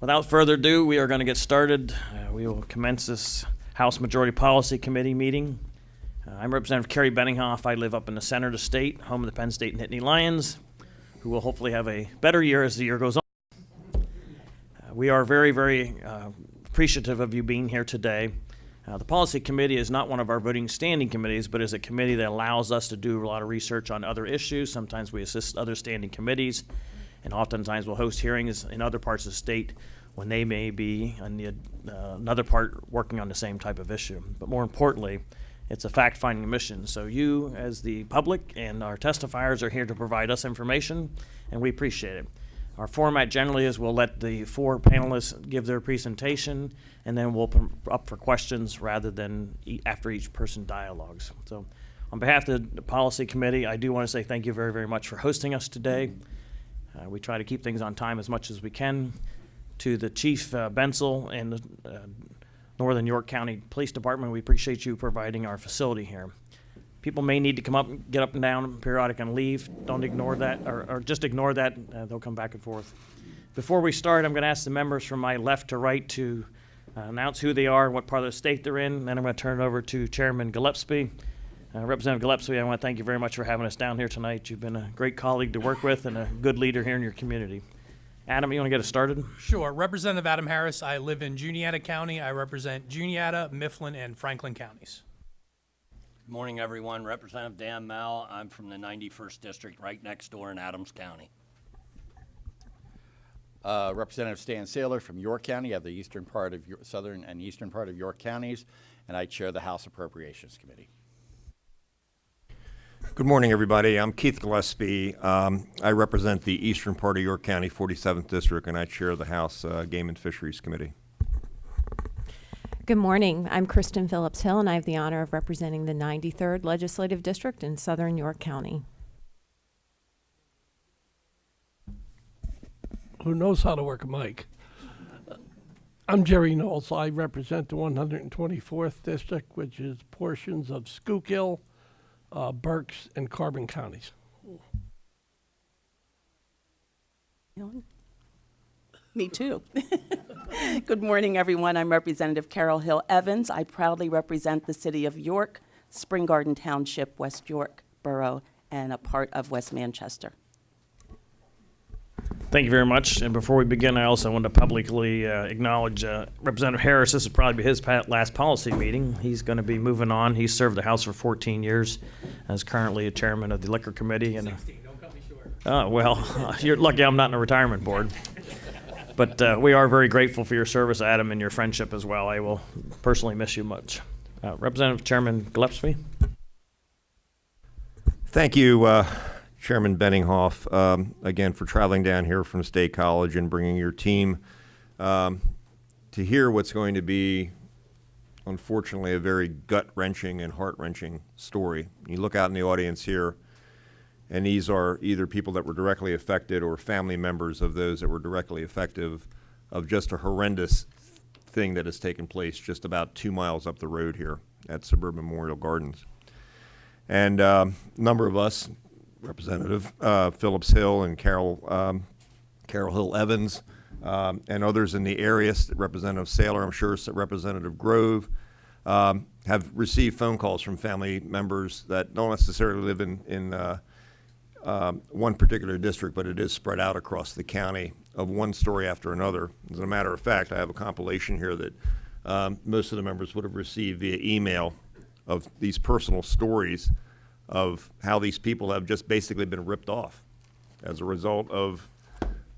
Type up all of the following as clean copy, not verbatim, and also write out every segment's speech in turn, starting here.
Without further ado, we are going to get started. We will commence this House Majority Policy Committee meeting. I'm Representative Kerry Benninghoff. I live up in the center of the state, home of the Penn State Nittany Lions, who will hopefully have a better year as the year goes on. We are very, very appreciative of you being here today. The Policy Committee is not one of our voting standing committees, but is a committee that allows us to do a lot of research on other issues. Sometimes we assist other standing committees, and oftentimes we'll host hearings in other parts of the state when they may be on the, another part working on the same type of issue. But more importantly, it's a fact-finding mission. So you, as the public and our testifiers, are here to provide us information, and we appreciate it. Our format generally is we'll let the four panelists give their presentation, and then we'll open up for questions rather than after each person dialogues. So on behalf of the Policy Committee, I do want to say thank you very, very much for hosting us today. We try to keep things on time as much as we can. To the Chief Bensel and the Northern York County Police Department, we appreciate you providing our facility here. People may need to come up, get up and down periodic and leave. Don't ignore that, or just ignore that. They'll come back and forth. Before we start, I'm going to ask the members from my left to right to announce who they are, what part of the state they're in. Then I'm going to turn it over to Chairman Gillespie. Representative Gillespie, I want to thank you very much for having us down here tonight. You've been a great colleague to work with and a good leader here in your community. Adam, you want to get us started? Sure. Representative Adam Harris. I live in Juniata County. I represent Juniata, Mifflin, and Franklin counties. Good morning, everyone. Representative Dan Mel. I'm from the 91st District, right next door in Adams County. Representative Stan Saylor from York County. I have the eastern part of southern and eastern part of York counties, and I chair the House Appropriations Committee. Good morning, everybody. I'm Keith Gillespie. I represent the eastern part of York County, 47th District, and I chair the House Game and Fisheries Committee. Good morning. I'm Kristen Phillips Hill, and I have the honor of representing the 93rd Legislative District in Southern York County. Who knows how to work a mic? I'm Jerry Knowles. I represent the 124th District, which is portions of Schuylkill, Berks, and Carbon counties. Me too. Good morning, everyone. I'm Representative Carol Hill Evans. I proudly represent the city of York, Spring Garden Township, West York Borough, and a part of West Manchester. Thank you very much. And before we begin, I also want to publicly acknowledge Representative Harris. This will probably be his last policy meeting. He's going to be moving on. He's served the House for 14 years as currently a chairman of the Liquor Committee. And 16, don't cut me short. Well, you're lucky I'm not in a retirement board. But we are very grateful for your service, Adam, and your friendship as well. I will personally miss you much. Representative Chairman Gillespie. Thank you, Chairman Benninghoff, again, for traveling down here from State College and bringing your team to hear what's going to be, unfortunately, a very gut-wrenching and heart-wrenching story. You look out in the audience here, and these are either people that were directly affected or family members of those that were directly affected of just a horrendous thing that has taken place just about 2 miles up the road here at Suburban Memorial Gardens. And a number of us, Representative Phillips Hill and Carol Hill Evans, and others in the area, Representative Saylor, I'm sure Representative Grove, have received phone calls from family members that don't necessarily live in one particular district, but it is spread out across the county of one story after another. As a matter of fact, I have a compilation here that most of the members would have received via email of these personal stories of how these people have just basically been ripped off as a result of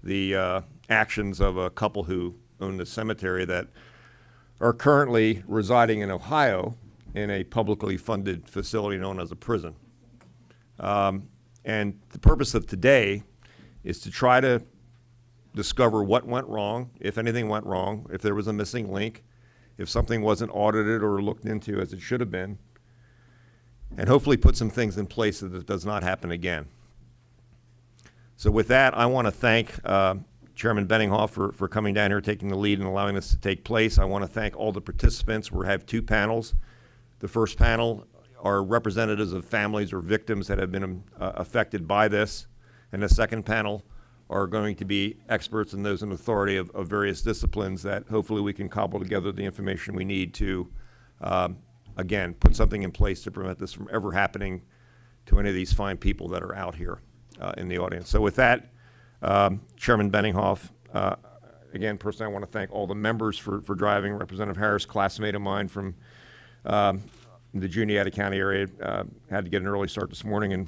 the actions of a couple who own the cemetery that are currently residing in Ohio in a publicly funded facility known as a prison. And the purpose of today is to try to discover what went wrong, if anything went wrong, if there was a missing link, if something wasn't audited or looked into as it should have been, and hopefully put some things in place so that it does not happen again. So with that, I want to thank Chairman Benninghoff for coming down here, taking the lead and allowing this to take place. I want to thank all the participants. We have two panels. The first panel are representatives of families or victims that have been affected by this, and the second panel are going to be experts and those in authority of various disciplines that hopefully we can cobble together the information we need to, again, put something in place to prevent this from ever happening to any of these fine people that are out here in the audience. So with that, Chairman Benninghoff, again, personally, I want to thank all the members for driving. Representative Harris, classmate of mine from the Juniata County area, had to get an early start this morning, and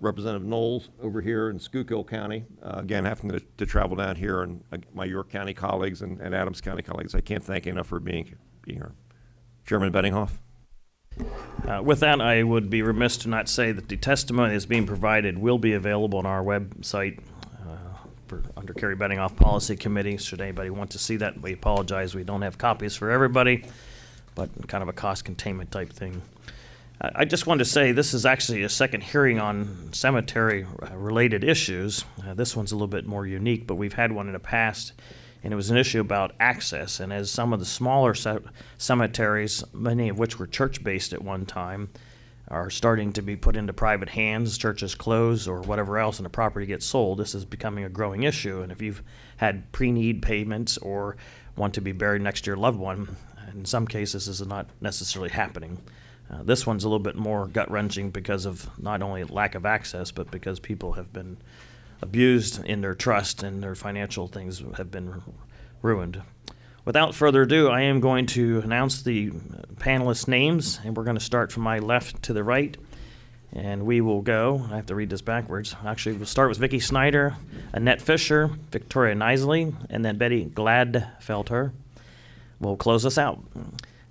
Representative Knowles over here in Schuylkill County, again, having to travel down here, and my York County colleagues and Adams County colleagues. I can't thank you enough for being here. Chairman Benninghoff. With that, I would be remiss to not say that the testimony that's being provided will be available on our website under Kerry Benninghoff Policy Committee. Should anybody want to see that, we apologize. We don't have copies for everybody, but kind of a cost containment type thing. I just wanted to say this is actually a second hearing on cemetery-related issues. This one's a little bit more unique, but we've had one in the past, and it was an issue about access. And as some of the smaller cemeteries, many of which were church-based at one time, are starting to be put into private hands, churches close or whatever else, and the property gets sold, this is becoming a growing issue. And if you've had pre-need payments or want to be buried next to your loved one, in some cases this is not necessarily happening. This one's a little bit more gut-wrenching because of not only lack of access, but because people have been abused in their trust and their financial things have been ruined. Without further ado, I am going to announce the panelists' names, and we're going to start from my left to the right. And we will go, I have to read this backwards. Actually, we'll start with Vicki Snyder, Annette Fisher, Victoria Nisley, and then Betty Gladfelter will close us out.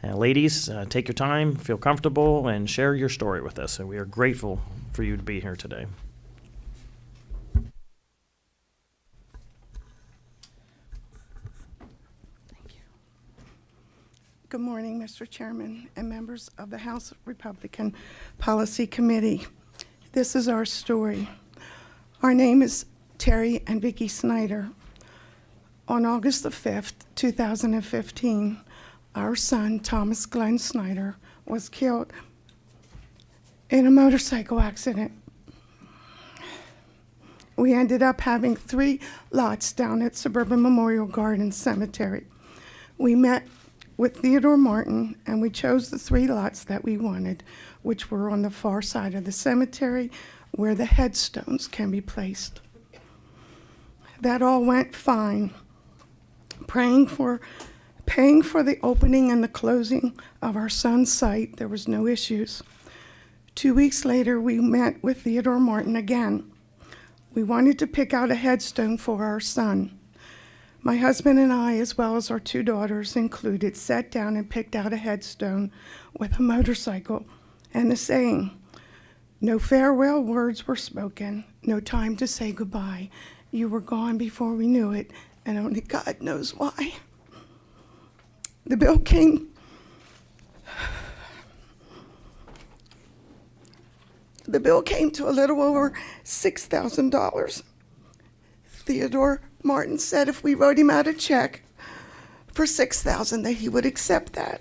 Ladies, take your time, feel comfortable, and share your story with us. And we are grateful for you to be here today. Good morning, Mr. Chairman and members of the House Republican Policy Committee. This is our story. Our name is Terry and Vicki Snyder. On August the 5th, 2015, our son, Thomas Glenn Snyder, was killed in a motorcycle accident. We ended up having 3 lots down at Suburban Memorial Gardens Cemetery. We met with Theodore Martin, and we chose the 3 lots that we wanted, which were on the far side of the cemetery where the headstones can be placed. That all went fine. Paying for the opening and the closing of our son's site, there was no issues. 2 weeks later, we met with Theodore Martin again. We wanted to pick out a headstone for our son. My husband and I, as well as our 2 daughters included, sat down and picked out a headstone with a motorcycle and the saying, "No farewell words were spoken, no time to say goodbye. You were gone before we knew it, and only God knows why." The bill came to a little over $6,000. Theodore Martin said if we wrote him out a check for $6,000 that he would accept that.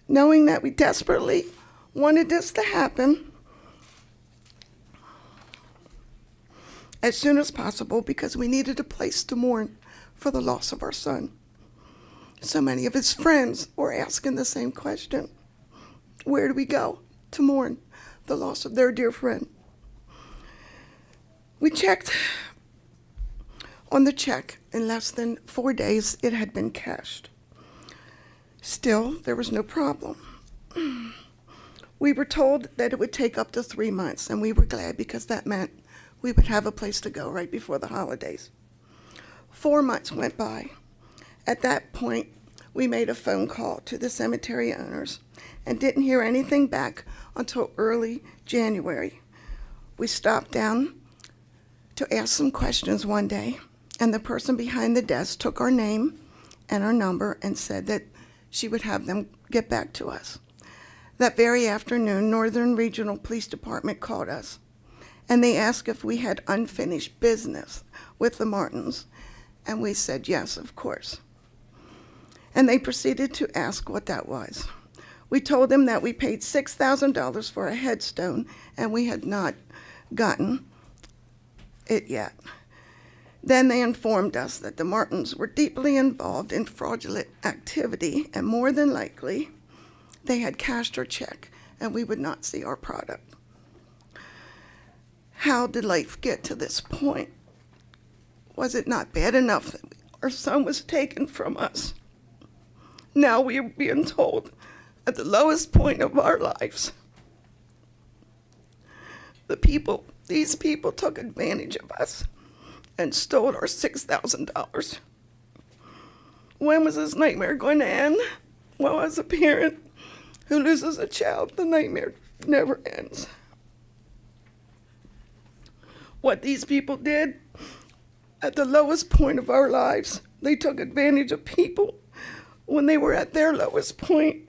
Knowing that we desperately wanted this to happen as soon as possible because we needed a place to mourn for the loss of our son. So many of his friends were asking the same question. Where do we go to mourn the loss of their dear friend? We checked on the check. In less than 4 days, it had been cashed. Still, there was no problem. We were told that it would take up to 3 months, and we were glad because that meant we would have a place to go right before the holidays. 4 months went by. At that point, we made a phone call to the cemetery owners and didn't hear anything back until early January. We stopped down to ask some questions one day, and the person behind the desk took our name and our number and said that she would have them get back to us. That very afternoon, Northern Regional Police Department called us, and they asked if we had unfinished business with the Martins, and we said yes, of course. And they proceeded to ask what that was. We told them that we paid $6,000 for a headstone, and we had not gotten it yet. Then they informed us that the Martins were deeply involved in fraudulent activity, and more than likely, they had cashed our check and we would not see our product. How did life get to this point? Was it not bad enough that our son was taken from us? Now we are being told at the lowest point of our lives, these people took advantage of us and stole our $6,000. When was this nightmare going to end? Well, as a parent who loses a child, the nightmare never ends. What these people did at the lowest point of our lives, they took advantage of people when they were at their lowest point,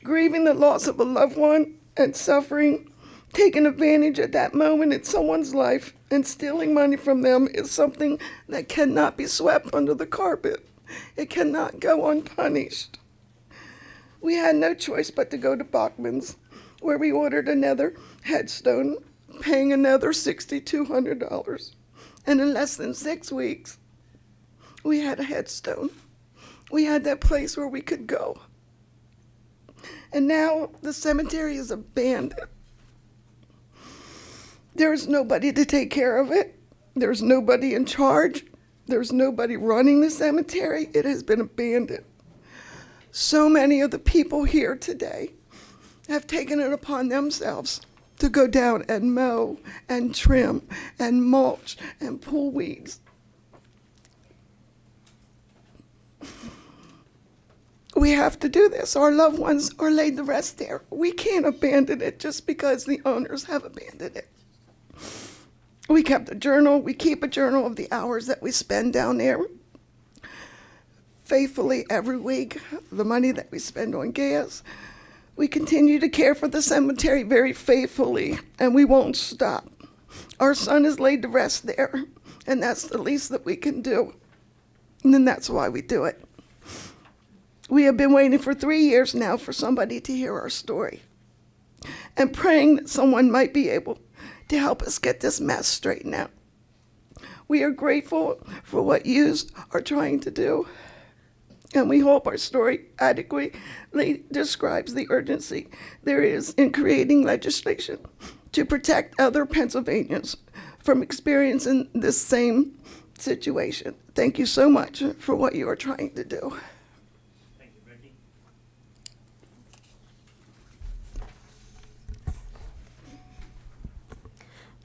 grieving the loss of a loved one and suffering. Taking advantage at that moment in someone's life and stealing money from them is something that cannot be swept under the carpet. It cannot go unpunished. We had no choice but to go to Bachman's, where we ordered another headstone, paying another $6,200. And in less than 6 weeks, we had a headstone. We had that place where we could go. And now the cemetery is abandoned. There's nobody to take care of it. There's nobody in charge. There's nobody running the cemetery. It has been abandoned. So many of the people here today have taken it upon themselves to go down and mow and trim and mulch and pull weeds. We have to do this. Our loved ones are laid to rest there. We can't abandon it just because the owners have abandoned it. We kept a journal. We keep a journal of the hours that we spend down there. Faithfully every week, the money that we spend on gas. We continue to care for the cemetery very faithfully, and we won't stop. Our son is laid to rest there, and that's the least that we can do. And then that's why we do it. We have been waiting for 3 years now for somebody to hear our story and praying that someone might be able to help us get this mess straightened out. We are grateful for what you are trying to do, and we hope our story adequately describes the urgency there is in creating legislation to protect other Pennsylvanians from experiencing this same situation. Thank you so much for what you are trying to do. Thank you, Vicki.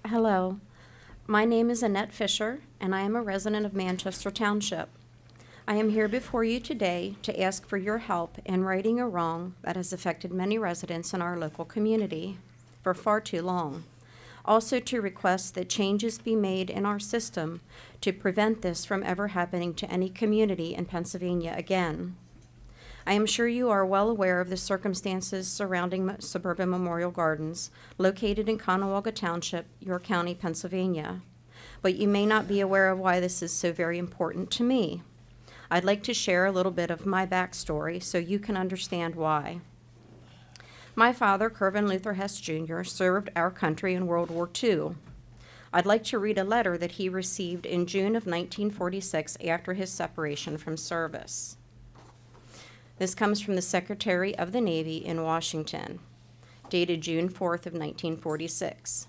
Hello, my name is Annette Fisher, and I am a resident of Manchester Township. I am here before you today to ask for your help in righting a wrong that has affected many residents in our local community for far too long. Also to request that changes be made in our system to prevent this from ever happening to any community in Pennsylvania again. I am sure you are well aware of the circumstances surrounding Suburban Memorial Gardens, located in Conewaga Township, York County, Pennsylvania. But you may not be aware of why this is so very important to me. I'd like to share a little bit of my backstory so you can understand why. My father, Kervin Luther Hess Jr., served our country in World War II. I'd like to read a letter that he received in June of 1946 after his separation from service. This comes from the Secretary of the Navy in Washington, dated June 4th of 1946.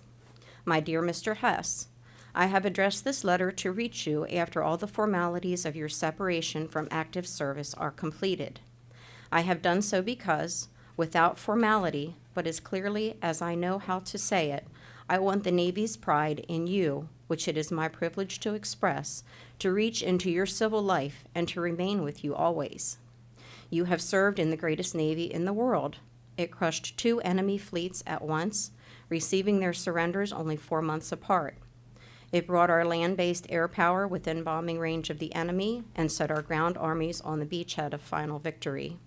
My dear Mr. Hess, I have addressed this letter to reach you after all the formalities of your separation from active service are completed. I have done so because, without formality, but as clearly as I know how to say it, I want the Navy's pride in you, which it is my privilege to express, to reach into your civil life and to remain with you always. You have served in the greatest Navy in the world. It crushed 2 enemy fleets at once, receiving their surrenders only 4 months apart. It brought our land-based air power within bombing range of the enemy and set our ground armies on the beachhead of final victory.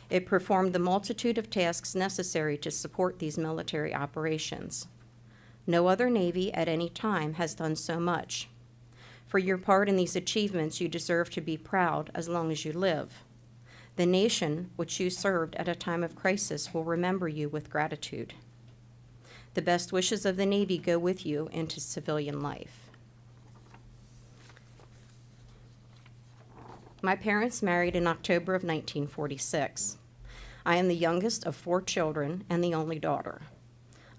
It performed the multitude of tasks necessary to support these military operations. No other Navy at any time has done so much. For your part in these achievements, you deserve to be proud as long as you live. The nation which you served at a time of crisis will remember you with gratitude. The best wishes of the Navy go with you into civilian life. My parents married in October of 1946. I am the youngest of 4 children and the only daughter.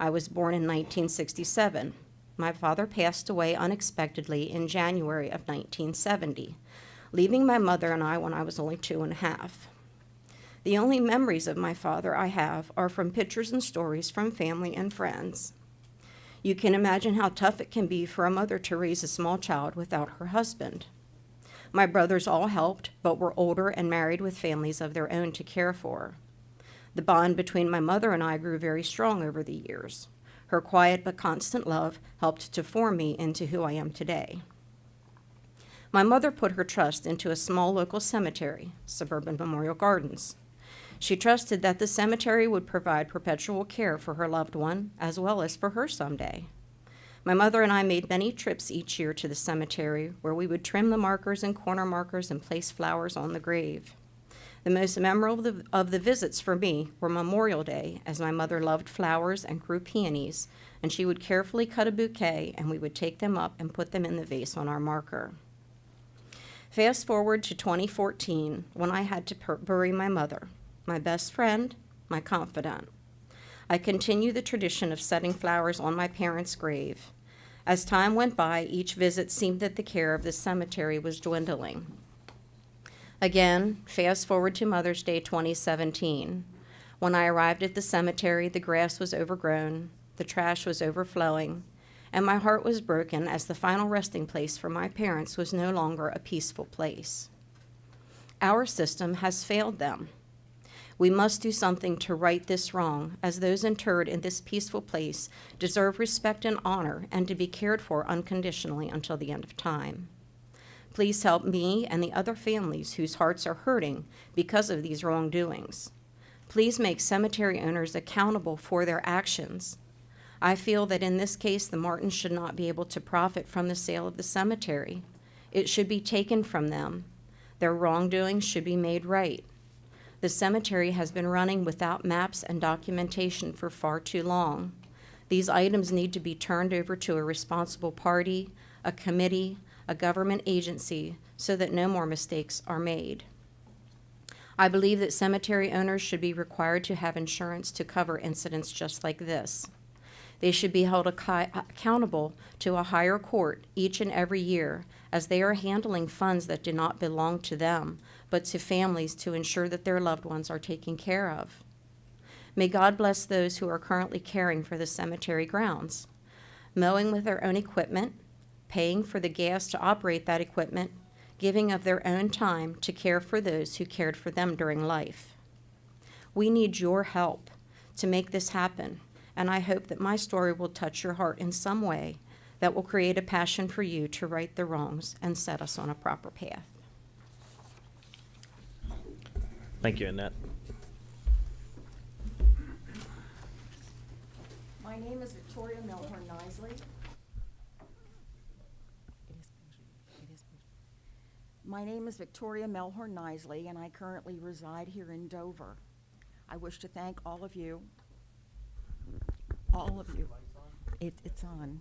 I was born in 1967. My father passed away unexpectedly in January of 1970, leaving my mother and I when I was only 2.5. The only memories of my father I have are from pictures and stories from family and friends. You can imagine how tough it can be for a mother to raise a small child without her husband. My brothers all helped, but were older and married with families of their own to care for. The bond between my mother and I grew very strong over the years. Her quiet but constant love helped to form me into who I am today. My mother put her trust into a small local cemetery, Suburban Memorial Gardens. She trusted that the cemetery would provide perpetual care for her loved one, as well as for her someday. My mother and I made many trips each year to the cemetery, where we would trim the markers and corner markers and place flowers on the grave. The most memorable of the visits for me were Memorial Day, as my mother loved flowers and grew peonies, and she would carefully cut a bouquet, and we would take them up and put them in the vase on our marker. Fast forward to 2014, when I had to bury my mother, my best friend, my confidant. I continue the tradition of setting flowers on my parents' grave. As time went by, each visit seemed that the care of the cemetery was dwindling. Again, fast forward to Mother's Day 2017. When I arrived at the cemetery, the grass was overgrown, the trash was overflowing, and my heart was broken as the final resting place for my parents was no longer a peaceful place. Our system has failed them. We must do something to right this wrong, as those interred in this peaceful place deserve respect and honor and to be cared for unconditionally until the end of time. Please help me and the other families whose hearts are hurting because of these wrongdoings. Please make cemetery owners accountable for their actions. I feel that in this case, the Martins should not be able to profit from the sale of the cemetery. It should be taken from them. Their wrongdoings should be made right. The cemetery has been running without maps and documentation for far too long. These items need to be turned over to a responsible party, a committee, a government agency, so that no more mistakes are made. I believe that cemetery owners should be required to have insurance to cover incidents just like this. They should be held accountable to a higher court each and every year, as they are handling funds that do not belong to them, but to families to ensure that their loved ones are taken care of. May God bless those who are currently caring for the cemetery grounds, mowing with their own equipment, paying for the gas to operate that equipment, giving of their own time to care for those who cared for them during life. We need your help to make this happen, and I hope that my story will touch your heart in some way that will create a passion for you to right the wrongs and set us on a proper path. Thank you, Annette. My name is Victoria Milhorn Nisley. My name is Victoria Melhorn Nisley, and I currently reside here in Dover. I wish to thank all of you. It's on.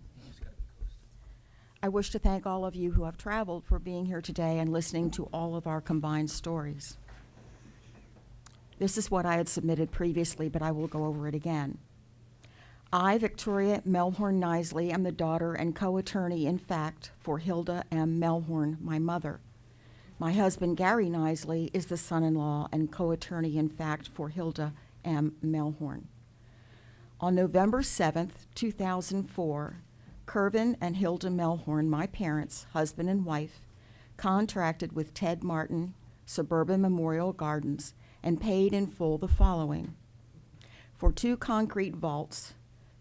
I wish to thank all of you who have traveled for being here today and listening to all of our combined stories. This is what I had submitted previously, but I will go over it again. I, Victoria Melhorn Nisley, am the daughter and co-attorney in fact for Hilda M. Melhorn, my mother. My husband, Gary Nisley, is the son-in-law and co-attorney in fact for Hilda M. Melhorn. On November 7th, 2004, Kervin and Hilda Melhorn, my parents, husband and wife, contracted with Ted Martin, Suburban Memorial Gardens, and paid in full the following. For 2 concrete vaults,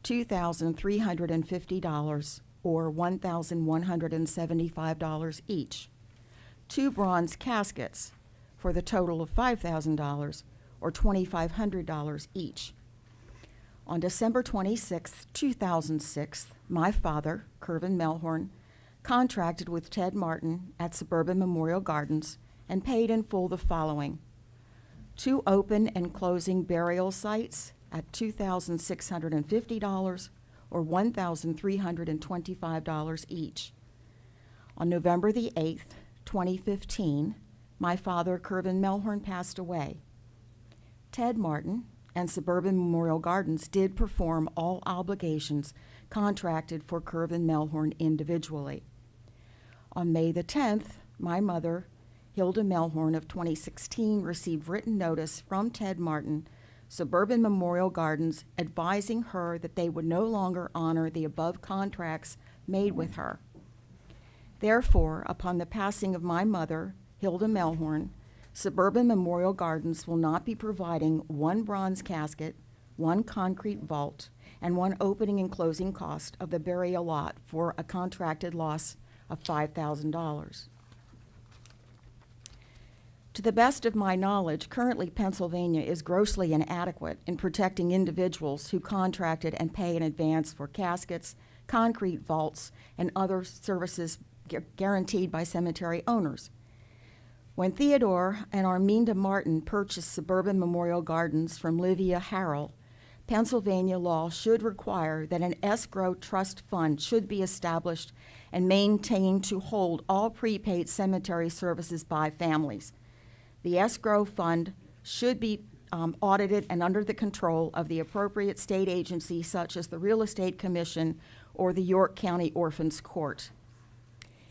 $2,350 or $1,175 each. 2 bronze caskets for the total of $5,000 or $2,500 each. On December 26, 2006, my father, Kervin Melhorn, contracted with Ted Martin at Suburban Memorial Gardens and paid in full the following. 2 open and closing burial sites at $2,650 or $1,325 each. On November the 8th, 2015, my father, Kervin Melhorn, passed away. Ted Martin and Suburban Memorial Gardens did perform all obligations contracted for Kervin Melhorn individually. On May the 10th, my mother, Hilda Melhorn of 2016, received written notice from Ted Martin, Suburban Memorial Gardens, advising her that they would no longer honor the above contracts made with her. Therefore, upon the passing of my mother, Hilda Melhorn, Suburban Memorial Gardens will not be providing one bronze casket, one concrete vault, and one opening and closing cost of the burial lot for a contracted loss of $5,000. To the best of my knowledge, currently Pennsylvania is grossly inadequate in protecting individuals who contracted and pay in advance for caskets, concrete vaults, and other services guaranteed by cemetery owners. When Theodore and Arminda Martin purchased Suburban Memorial Gardens from Livia Harrell, Pennsylvania law should require that an escrow trust fund should be established and maintained to hold all prepaid cemetery services by families. The escrow fund should be audited and under the control of the appropriate state agency, such as the Real Estate Commission or the York County Orphans Court.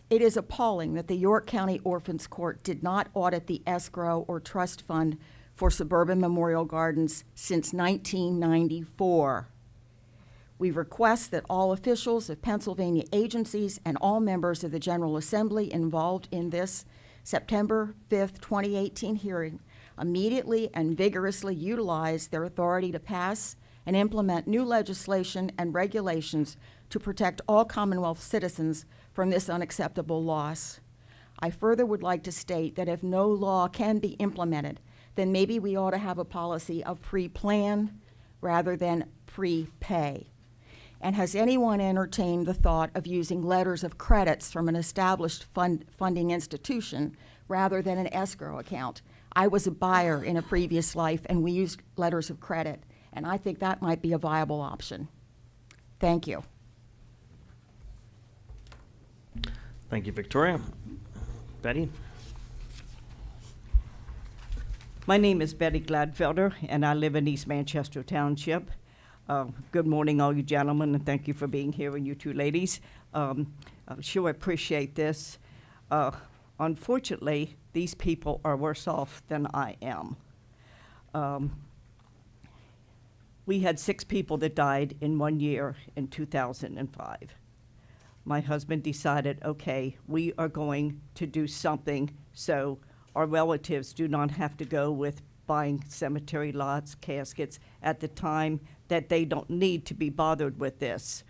It is appalling that the York County Orphans Court did not audit the escrow or trust fund for Suburban Memorial Gardens since 1994. We request that all officials of Pennsylvania agencies and all members of the General Assembly involved in this September 5th, 2018 hearing immediately and vigorously utilize their authority to pass and implement new legislation and regulations to protect all Commonwealth citizens from this unacceptable loss. I further would like to state that if no law can be implemented, then maybe we ought to have a policy of pre-plan rather than prepay. And has anyone entertained the thought of using letters of credits from an established funding institution rather than an escrow account? I was a buyer in a previous life, and we used letters of credit, and I think that might be a viable option. Thank you. Thank you, Victoria. Betty? My name is Betty Gladfelder, and I live in East Manchester Township. Good morning, all you gentlemen, and thank you for being here, and you two ladies. I sure appreciate this. Unfortunately, these people are worse off than I am. We had 6 people that died in 1 year in 2005. My husband decided, okay, we are going to do something so our relatives do not have to go with buying cemetery lots, caskets, at the time that they don't need to be bothered with this.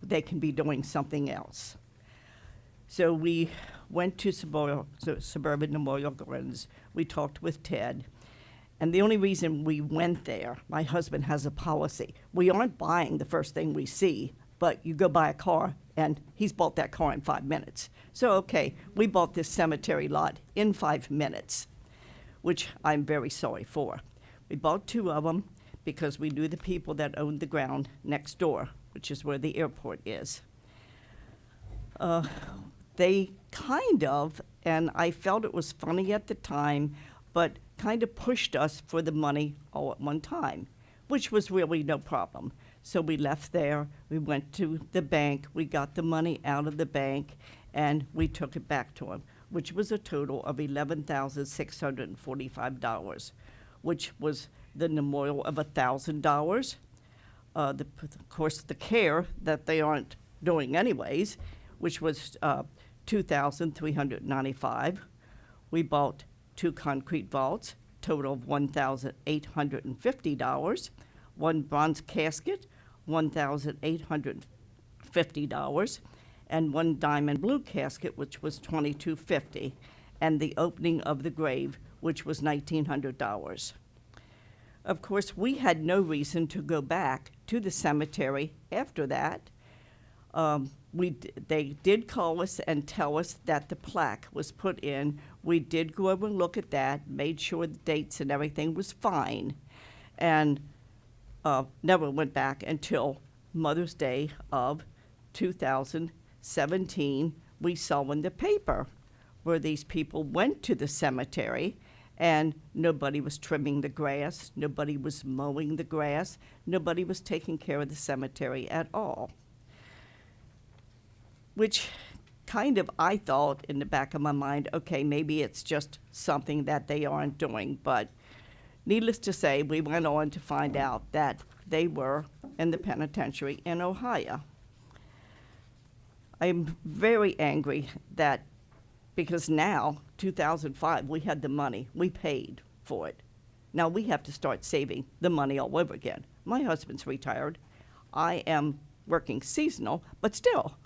They can be doing something else. So we went to Suburban Memorial Gardens. We talked with Ted. And the only reason we went there, my husband has a policy. We aren't buying the first thing we see, but you go buy a car, and he's bought that car in 5 minutes. So, okay, we bought this cemetery lot in 5 minutes, which I'm very sorry for. We bought 2 of them because we knew the people that owned the ground next door, which is where the airport is. They kind of, and I felt it was funny at the time, but kind of pushed us for the money all at one time, which was really no problem. So we left there, we went to the bank, we got the money out of the bank, and we took it back to them, which was a total of $11,645, which was the memorial of $1,000. Of course, the care that they aren't doing anyways, which was $2,395. We bought 2 concrete vaults, total of $1,850. 1 bronze casket, $1,850, and 1 diamond blue casket, which was $2,250, and the opening of the grave, which was $1,900. Of course, we had no reason to go back to the cemetery after that. They did call us and tell us that the plaque was put in. We did go over and look at that, made sure the dates and everything was fine, and never went back until Mother's Day of 2017, we saw in the paper where these people went to the cemetery and nobody was trimming the grass, nobody was mowing the grass, nobody was taking care of the cemetery at all. Which kind of, I thought in the back of my mind, okay, maybe it's just something that they aren't doing. But needless to say, we went on to find out that they were in the penitentiary in Ohio. I'm very angry that because now, 2005, we had the money, we paid for it. Now we have to start saving the money all over again. My husband's retired. I am working seasonal, but still,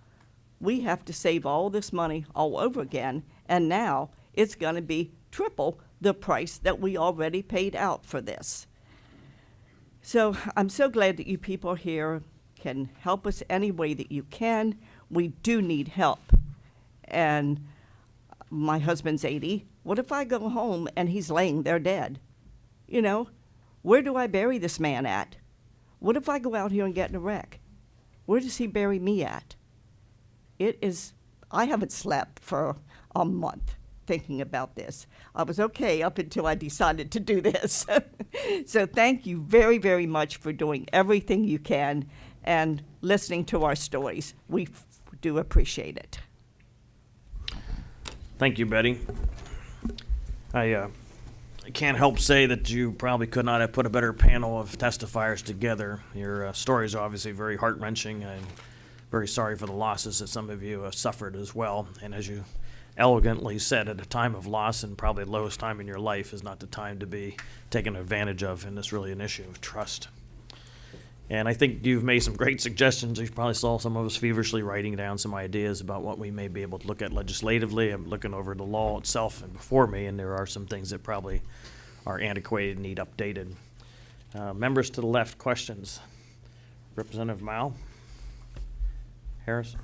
we have to save all this money all over again, and now it's going to be triple the price that we already paid out for this. So I'm so glad that you people here can help us any way that you can. We do need help. And my husband's 80. What if I go home and he's laying there dead? You know, where do I bury this man at? What if I go out here and get in a wreck? Where does he bury me at? I haven't slept for a month thinking about this. I was okay up until I decided to do this. So thank you very, very much for doing everything you can and listening to our stories. We do appreciate it. Thank you, Betty. I can't help say that you probably could not have put a better panel of testifiers together. Your stories are obviously very heart-wrenching. I'm very sorry for the losses that some of you have suffered as well. And as you elegantly said, at a time of loss and probably the lowest time in your life is not the time to be taken advantage of, and it's really an issue of trust. And I think you've made some great suggestions. You probably saw some of us feverishly writing down some ideas about what we may be able to look at legislatively. I'm looking over the law itself and before me, and there are some things that probably are antiquated and need updated. Members to the left, questions? Representative Mao? Harris?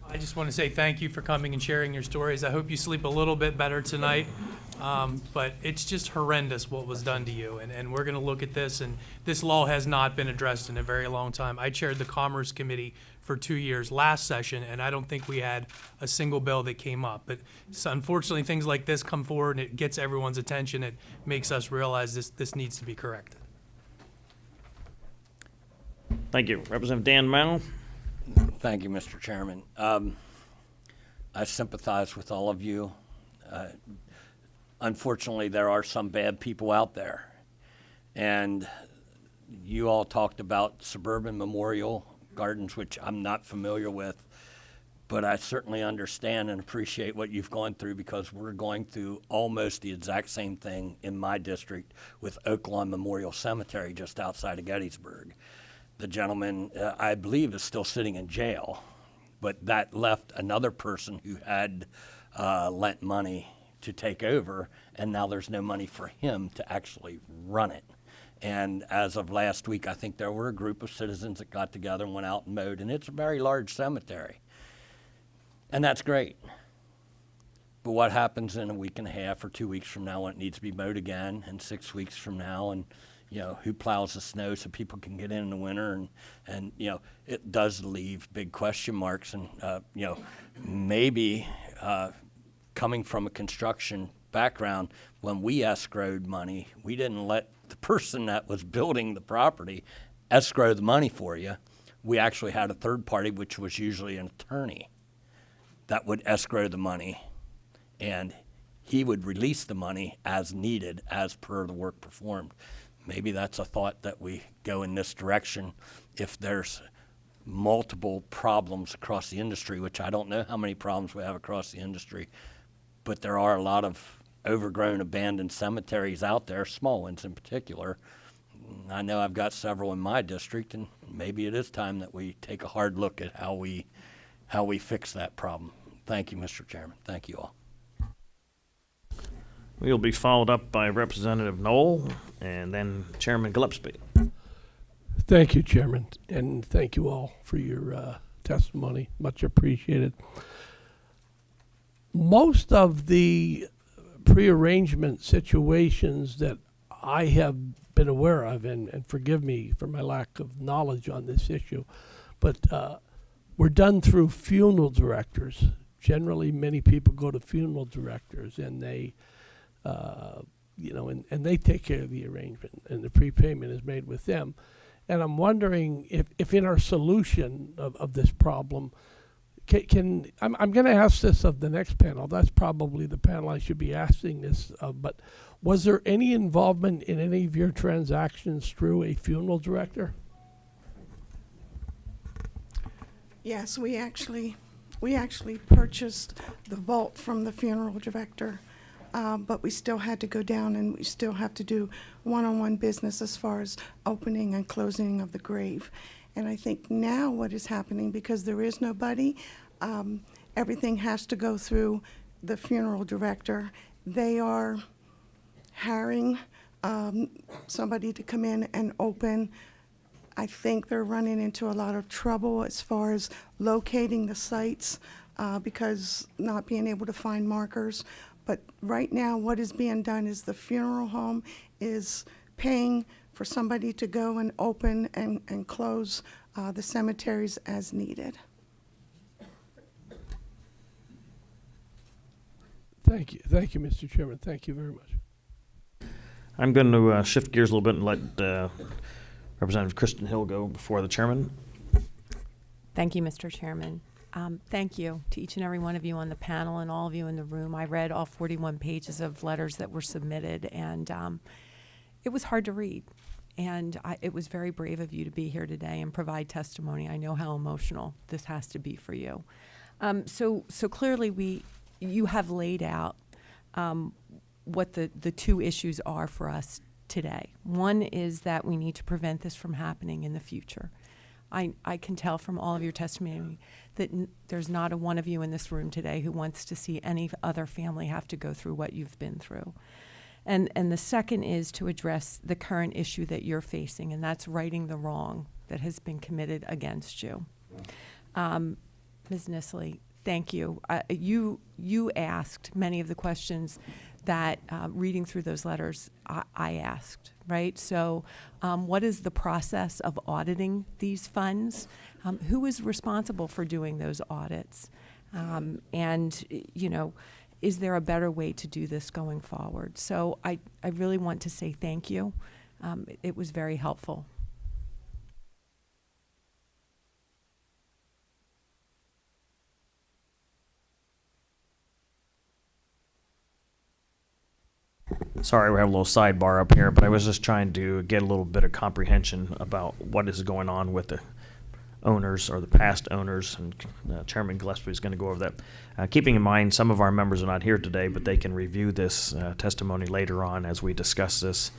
I just want to say thank you for coming and sharing your stories. I hope you sleep a little bit better tonight. But it's just horrendous what was done to you. And we're going to look at this, and this law has not been addressed in a very long time. I chaired the Commerce Committee for 2 years last session, and I don't think we had a single bill that came up. But so unfortunately, things like this come forward, and it gets everyone's attention. It makes us realize this needs to be corrected. Thank you. Representative Dan Mao? Thank you, Mr. Chairman. I sympathize with all of you. Unfortunately, there are some bad people out there. And you all talked about Suburban Memorial Gardens, which I'm not familiar with, but I certainly understand and appreciate what you've gone through, because we're going through almost the exact same thing in my district with Oak Lawn Memorial Cemetery just outside of Gettysburg. The gentleman, I believe, is still sitting in jail, but that left another person who had lent money to take over, and now there's no money for him to actually run it. And as of last week, I think there were a group of citizens that got together and went out and mowed, and it's a very large cemetery. And that's great. But what happens in a week and a half or 2 weeks from now when it needs to be mowed again, and 6 weeks from now, and who plows the snow so people can get in the winter, and it does leave big question marks, and maybe coming from a construction background, when we escrowed money, we didn't let the person that was building the property escrow the money for you. We actually had a third party, which was usually an attorney, that would escrow the money, and he would release the money as needed, as per the work performed. Maybe that's a thought that we go in this direction if there's multiple problems across the industry, which I don't know how many problems we have across the industry, but there are a lot of overgrown, abandoned cemeteries out there, small ones in particular. I know I've got several in my district, and maybe it is time that we take a hard look at how we fix that problem. Thank you, Mr. Chairman. Thank you all. We'll be followed up by Representative Knoll and then Chairman Gillespie. Thank you, Chairman, and thank you all for your testimony. Much appreciated. Most of the prearrangement situations that I have been aware of, and forgive me for my lack of knowledge on this issue, but we're done through funeral directors. Generally, many people go to funeral directors, and they, and they take care of the arrangement, and the prepayment is made with them. And I'm wondering if in our solution of this problem, I'm going to ask this of the next panel. That's probably the panel I should be asking this of. But was there any involvement in any of your transactions through a funeral director? Yes, we actually purchased the vault from the funeral director, but we still had to go down and we still have to do one-on-one business as far as opening and closing of the grave. And I think now what is happening, because there is nobody, everything has to go through the funeral director. They are hiring somebody to come in and open. I think they're running into a lot of trouble as far as locating the sites because not being able to find markers. But right now, what is being done is the funeral home is paying for somebody to go and open and close the cemeteries as needed. Thank you, Mr. Chairman. Thank you very much. I'm going to shift gears a little bit and let Representative Kristen Hill go before the chairman. Thank you, Mr. Chairman. Thank you to each and every one of you on the panel and all of you in the room. I read all 41 pages of letters that were submitted, and it was hard to read. And it was very brave of you to be here today and provide testimony. I know how emotional this has to be for you. So clearly you have laid out what the two issues are for us today. One is that we need to prevent this from happening in the future. I can tell from all of your testimony that there's not a one of you in this room today who wants to see any other family have to go through what you've been through. And the second is to address the current issue that you're facing, and that's righting the wrong that has been committed against you. Ms. Nisley, thank you. You asked many of the questions that reading through those letters I asked, right? So what is the process of auditing these funds? Who is responsible for doing those audits? And, is there a better way to do this going forward? So I really want to say thank you. It was very helpful. Sorry, we have a little sidebar up here, but I was just trying to get a little bit of comprehension about what is going on with the owners or the past owners, and Chairman Gillespie is going to go over that. Keeping in mind, some of our members are not here today, but they can review this testimony later on as we discuss this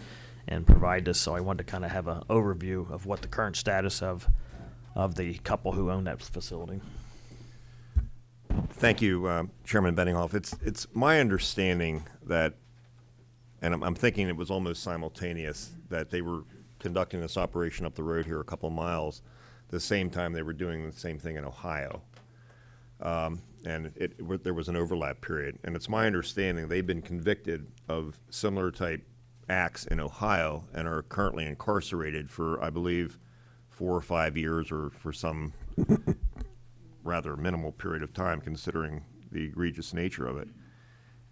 and provide this. So I wanted to kind of have an overview of what the current status of the couple who own that facility. Thank you, Chairman Benninghoff. It's my understanding that, and I'm thinking it was almost simultaneous, that they were conducting this operation up the road here a couple of miles the same time they were doing the same thing in Ohio. And there was an overlap period. And it's my understanding they've been convicted of similar type acts in Ohio and are currently incarcerated for, I believe, 4 or 5 years, or for some rather minimal period of time considering the egregious nature of it.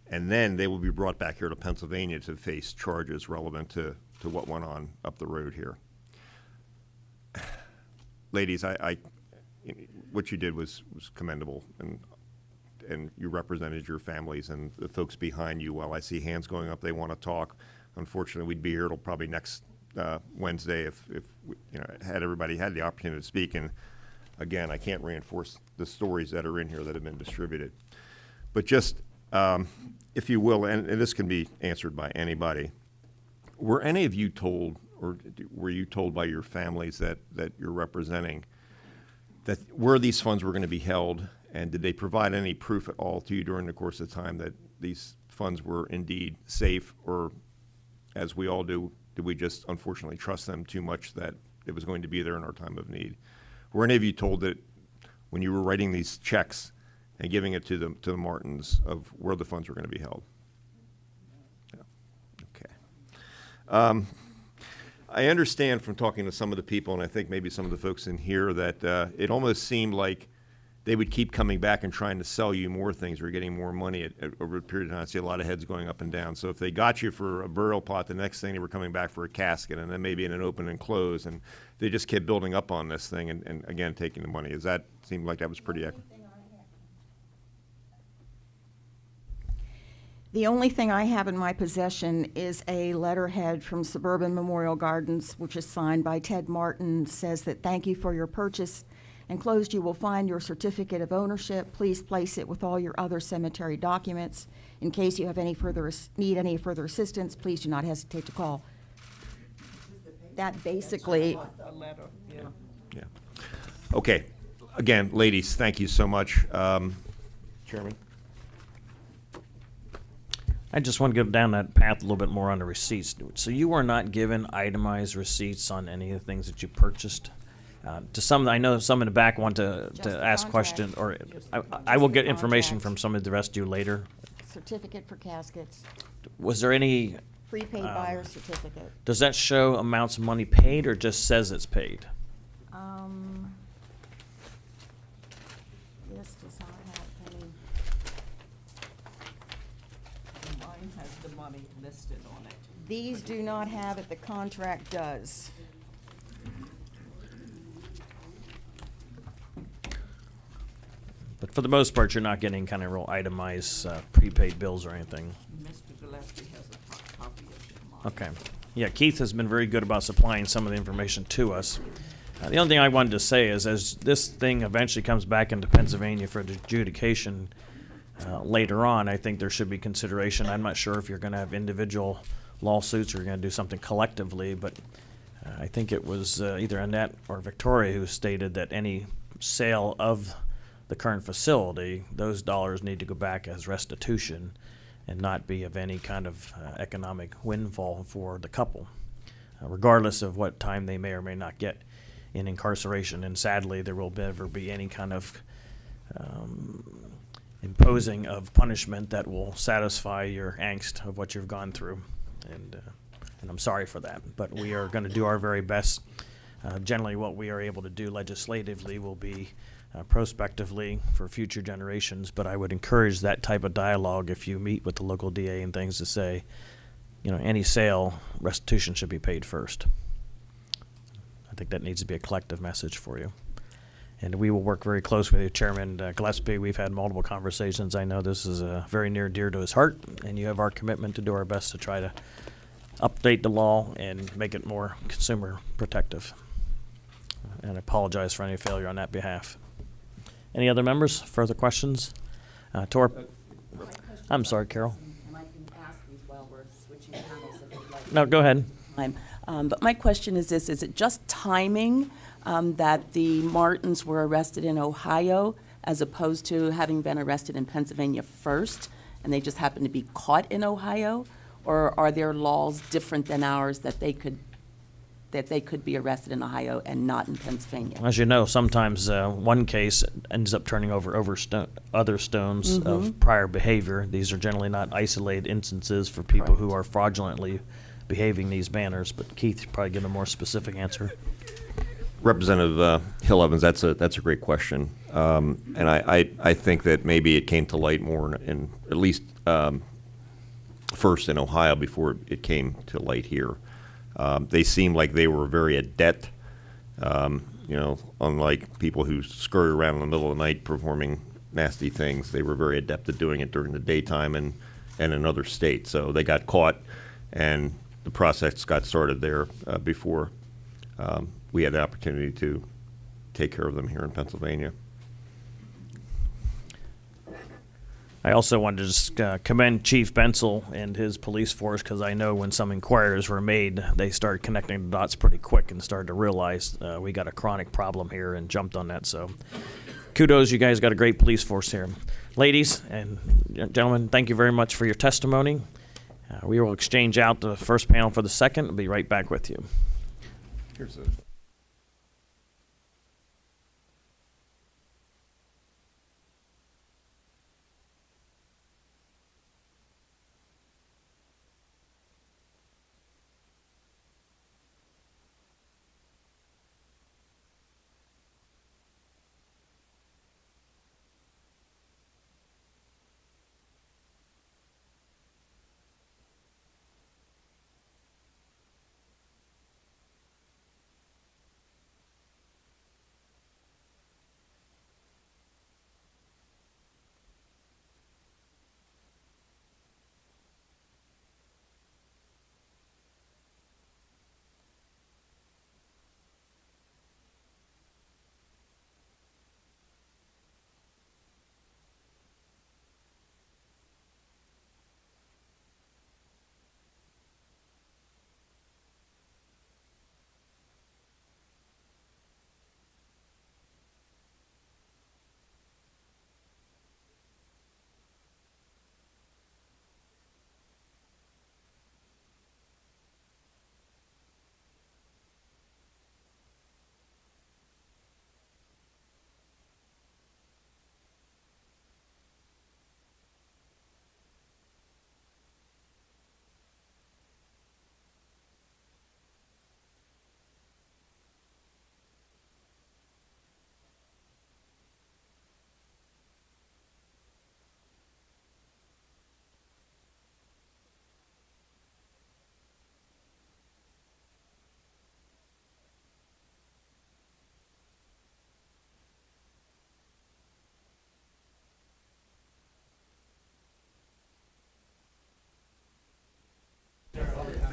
And then they will be brought back here to Pennsylvania to face charges relevant to what went on up the road here. Ladies, what you did was commendable, and you represented your families and the folks behind you. While I see hands going up, they want to talk. Unfortunately, we'd be here till probably next Wednesday if had everybody had the opportunity to speak. And again, I can't reinforce the stories that are in here that have been distributed. But just, if you will, and this can be answered by anybody, were any of you told, or were you told by your families that you're representing, that where these funds were going to be held, and did they provide any proof at all to you during the course of time that these funds were indeed safe, or, as we all do, did we just unfortunately trust them too much that it was going to be there in our time of need? Were any of you told that when you were writing these checks and giving it to the Martins of where the funds were going to be held? Yeah. Okay. I understand from talking to some of the people, and I think maybe some of the folks in here, that it almost seemed like they would keep coming back and trying to sell you more things or getting more money over a period of time. I see a lot of heads going up and down. So if they got you for a burial plot, the next thing they were coming back for a casket, and then maybe in an open and close, and they just kept building up on this thing and again, taking the money. Does that seem like that was pretty accurate? The only thing I have in my possession is a letterhead from Suburban Memorial Gardens, which is signed by Ted Martin. Says that thank you for your purchase. Enclosed you will find your certificate of ownership. Please place it with all your other cemetery documents. In case you have need any further assistance, please do not hesitate to call. That basically. A letter, yeah. Yeah. Okay. Again, ladies, thank you so much. Chairman? I just want to go down that path a little bit more on the receipts. So you were not given itemized receipts on any of the things that you purchased? To some, I know some in the back want to the ask contract. questions, or I Just will the get information contract. from some of the rest of you later. Certificate for caskets, Was there any, prepaid buyer certificate. does that show amounts of money paid or just says it's paid? This does not have any. Mine has the money listed on it. These do not have it, the contract does. But for the most part, you're not getting kind of real itemized prepaid bills or anything. Mr. Gillespie has a copy of mine. Okay. Yeah, Keith has been very good about supplying some of the information to us. The only thing I wanted to say is, as this thing eventually comes back into Pennsylvania for adjudication later on, I think there should be consideration. I'm not sure if you're going to have individual lawsuits or you're going to do something collectively, but I think it was either Annette or Victoria who stated that any sale of the current facility, those dollars need to go back as restitution and not be of any kind of economic windfall for the couple, regardless of what time they may or may not get in incarceration. And sadly, there will never be any kind of imposing of punishment that will satisfy your angst of what you've gone through. And I'm sorry for that, but we are going to do our very best. Generally, what we are able to do legislatively will be prospectively for future generations, but I would encourage that type of dialogue if you meet with the local DA and things, to say, you know, any sale, restitution should be paid first. I think that needs to be a collective message for you. And we will work very close with you, Chairman Gillespie. We've had multiple conversations. I know this is very near and dear to his heart, and you have our commitment to do our best to try to update the law and make it more consumer protective. And I apologize for any failure on that behalf. Any other members? Further questions? I'm sorry, Carol. And I can ask these while we're switching panels if you'd like. No, go ahead. But my question is this: is it just timing that the Martins were arrested in Ohio as opposed to having been arrested in Pennsylvania first, and they just happened to be caught in Ohio? Or are there laws different than ours that they could be arrested in Ohio and not in Pennsylvania? As you know, sometimes one case ends up turning over other stones of prior behavior. These are generally not isolated instances for people who are fraudulently behaving these manners, but Keith probably give a more specific answer. Representative Hill Evans, that's a great question, and I think that maybe it came to light more in at least first in Ohio before it came to light here. They seemed like they were very adept, unlike people who scurry around in the middle of the night performing nasty things. They were very adept at doing it during the daytime and in other states. So they got caught, and the process got started there before we had the opportunity to take care of them here in Pennsylvania. I also wanted to just commend Chief Bensel and his police force, because I know when some inquiries were made, they started connecting the dots pretty quick and started to realize we got a chronic problem here and jumped on that. So kudos, you guys got a great police force here. Ladies and gentlemen, thank you very much for your testimony. We will exchange out the first panel for the second. I'll be right back with you. Here's a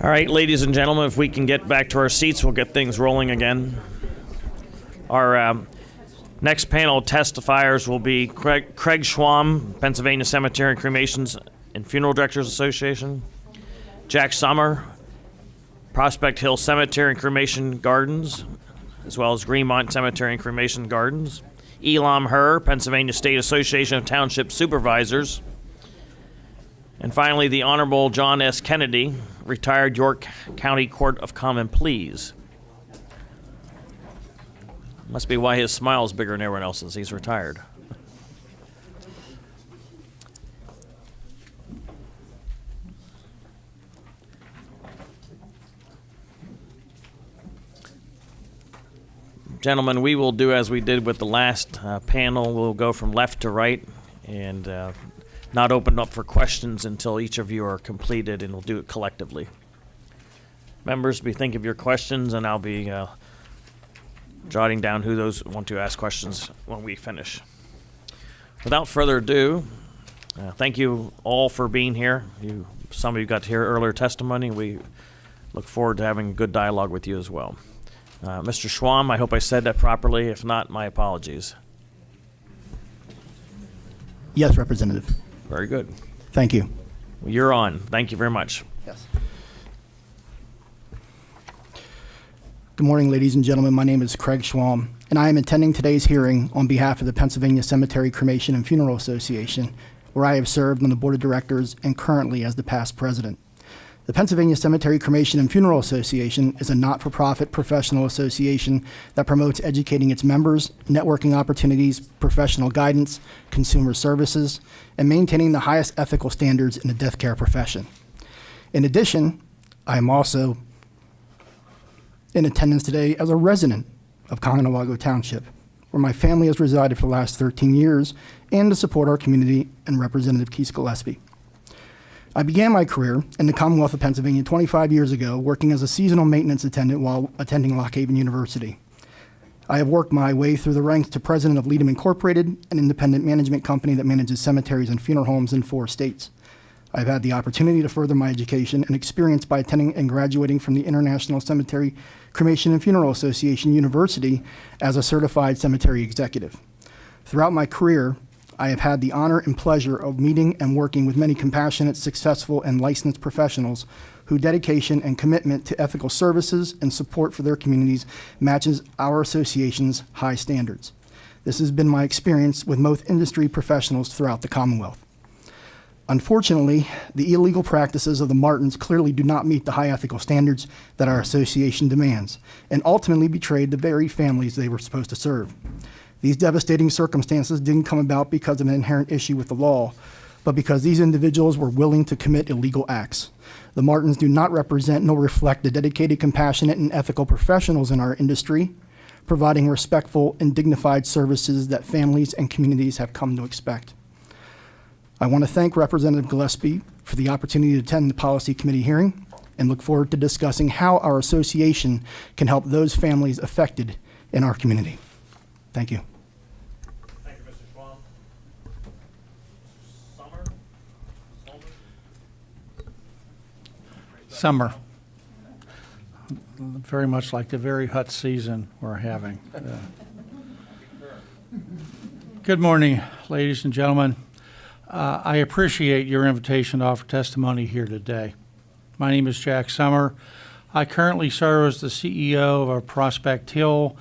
All right, ladies and gentlemen, if we can get back to our seats, we'll get things rolling again. Our next panel of testifiers will be Craig Schwam, Pennsylvania Cemetery and Cremations and Funeral Directors Association, Jack Summer, Prospect Hill Cemetery and Cremation Gardens, as well as Greenmont Cemetery and Cremation Gardens, Elam Herr, Pennsylvania State Association of Township Supervisors, and finally, the Honorable John S. Kennedy, retired York County Court of Common Pleas. Must be why his smile's bigger than everyone else's. He's retired. Gentlemen, we will do as we did with the last panel. We'll go from left to right and not open up for questions until each of you are completed, and we'll do it collectively. Members, be think of your questions, and I'll be jotting down who those want to ask questions when we finish. Without further ado, thank you all for being here. Some of you got to hear earlier testimony. We look forward to having good dialogue with you as well. Mr. Schwam, I hope I said that properly. If not, my apologies. Yes, Representative. Very good. Thank you. Well, you're on. Thank you very much. Yes. Good morning, ladies and gentlemen. My name is Craig Schwam, and I am attending today's hearing on behalf of the Pennsylvania Cemetery, Cremation, and Funeral Association, where I have served on the Board of Directors and currently as the past president. The Pennsylvania Cemetery, Cremation, and Funeral Association is a not-for-profit professional association that promotes educating its members, networking opportunities, professional guidance, consumer services, and maintaining the highest ethical standards in the death care profession. In addition, I am also in attendance today as a resident of Conewago Township, where my family has resided for the last 13 years, and to support our community and Representative Keith Gillespie. I began my career in the Commonwealth of Pennsylvania 25 years ago, working as a seasonal maintenance attendant while attending Lock Haven University. I have worked my way through the ranks to president of Leadham Incorporated, an independent management company that manages cemeteries and funeral homes in 4 states. I've had the opportunity to further my education and experience by attending and graduating from the International Cemetery, Cremation, and Funeral Association University as a certified cemetery executive. Throughout my career, I have had the honor and pleasure of meeting and working with many compassionate, successful, and licensed professionals whose dedication and commitment to ethical services and support for their communities matches our association's high standards. This has been my experience with most industry professionals throughout the Commonwealth. Unfortunately, the illegal practices of the Martins clearly do not meet the high ethical standards that our association demands, and ultimately betrayed the very families they were supposed to serve. These devastating circumstances didn't come about because of an inherent issue with the law, but because these individuals were willing to commit illegal acts. The Martins do not represent nor reflect the dedicated, compassionate, and ethical professionals in our industry, providing respectful and dignified services that families and communities have come to expect. I want to thank Representative Gillespie for the opportunity to attend the Policy Committee hearing and look forward to discussing how our association can help those families affected in our community. Thank you. Thank you, Mr. Schwam. Summer. Very much like the very hot season we're having. Good morning, ladies and gentlemen. I appreciate your invitation to offer testimony here today. My name is Jack Summer. I currently serve as the CEO of Prospect Hill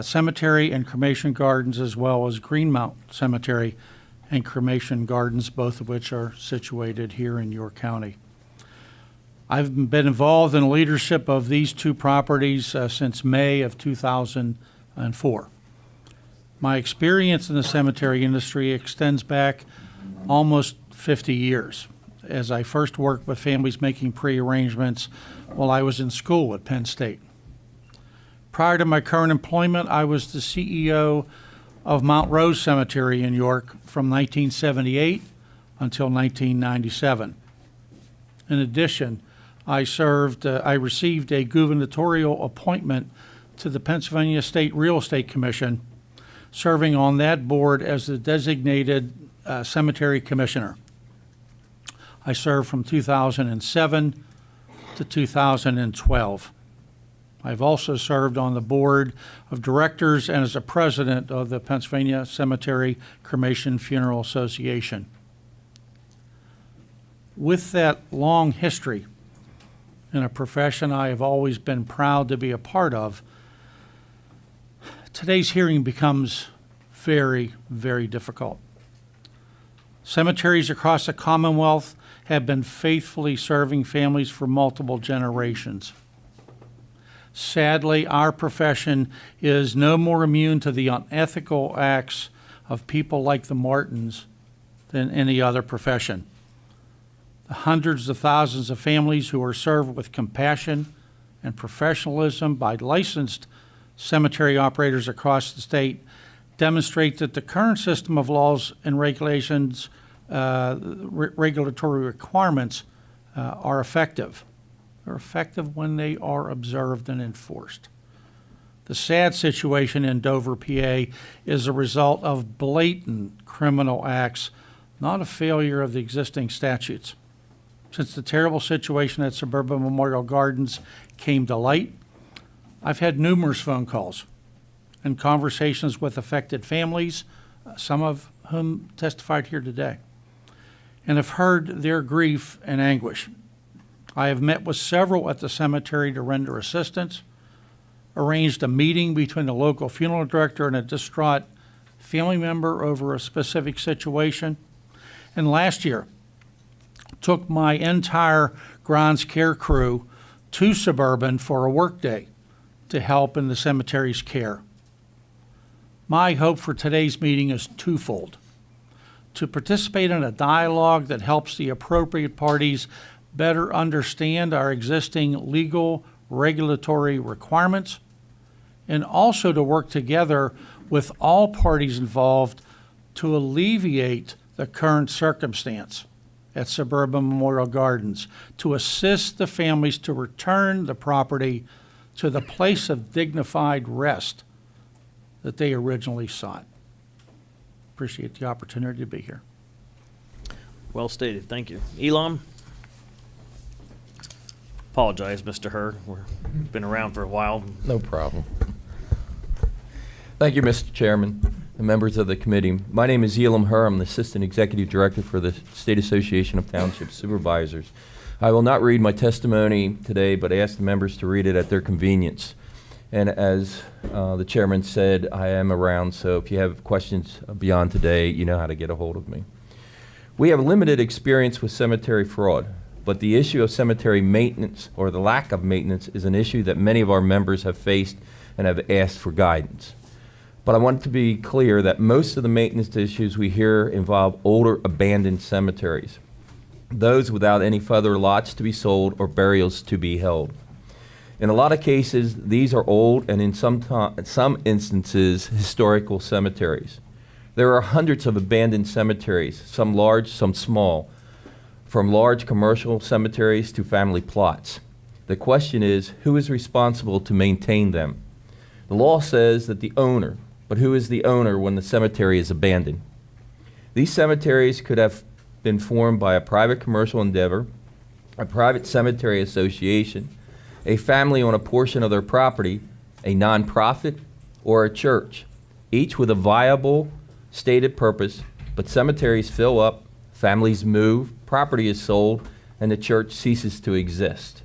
Cemetery and Cremation Gardens, as well as Greenmount Cemetery and Cremation Gardens, both of which are situated here in York County. I've been involved in the leadership of these 2 properties since May of 2004. My experience in the cemetery industry extends back almost 50 years, as I first worked with families making pre-arrangements while I was in school at Penn State. Prior to my current employment, I was the CEO of Mount Rose Cemetery in York from 1978 until 1997. In addition, I received a gubernatorial appointment to the Pennsylvania State Real Estate Commission, serving on that board as the designated cemetery commissioner. I served from 2007 to 2012. I've also served on the board of directors and as a president of the Pennsylvania Cemetery Cremation Funeral Association. With that long history in a profession I have always been proud to be a part of, today's hearing becomes very, very difficult. Cemeteries across the Commonwealth have been faithfully serving families for multiple generations. Sadly, our profession is no more immune to the unethical acts of people like the Martins than any other profession. The hundreds of thousands of families who are served with compassion and professionalism by licensed cemetery operators across the state demonstrate that the current system of laws and regulations, regulatory requirements are effective. They're effective when they are observed and enforced. The sad situation in Dover, PA is a result of blatant criminal acts, not a failure of the existing statutes. Since the terrible situation at Suburban Memorial Gardens came to light, I've had numerous phone calls and conversations with affected families, some of whom testified here today, and have heard their grief and anguish. I have met with several at the cemetery to render assistance, arranged a meeting between the local funeral director and a distraught family member over a specific situation, and last year took my entire grounds care crew to Suburban for a workday to help in the cemetery's care. My hope for today's meeting is twofold: to participate in a dialogue that helps the appropriate parties better understand our existing legal regulatory requirements, and also to work together with all parties involved to alleviate the current circumstance at Suburban Memorial Gardens, to assist the families to return the property to the place of dignified rest that they originally sought. Appreciate the opportunity to be here. Well stated. Thank you. Elam? Apologize, Mr. Herr. We've been around for a while. No problem. Thank you, Mr. Chairman and members of the committee. My name is Elam Herr. I'm the Assistant Executive Director for the State Association of Township Supervisors. I will not read my testimony today, but ask the members to read it at their convenience. And as the chairman said, I am around, so if you have questions beyond today, you know how to get a hold of me. We have limited experience with cemetery fraud, but the issue of cemetery maintenance, or the lack of maintenance, is an issue that many of our members have faced and have asked for guidance. But I want to be clear that most of the maintenance issues we hear involve older abandoned cemeteries, those without any further lots to be sold or burials to be held. In a lot of cases, these are old and in some instances, historical cemeteries. There are hundreds of abandoned cemeteries, some large, some small, from large commercial cemeteries to family plots. The question is, who is responsible to maintain them? The law says that the owner, but who is the owner when the cemetery is abandoned? These cemeteries could have been formed by a private commercial endeavor, a private cemetery association, a family on a portion of their property, a nonprofit, or a church, each with a viable stated purpose, but cemeteries fill up, families move, property is sold, and the church ceases to exist.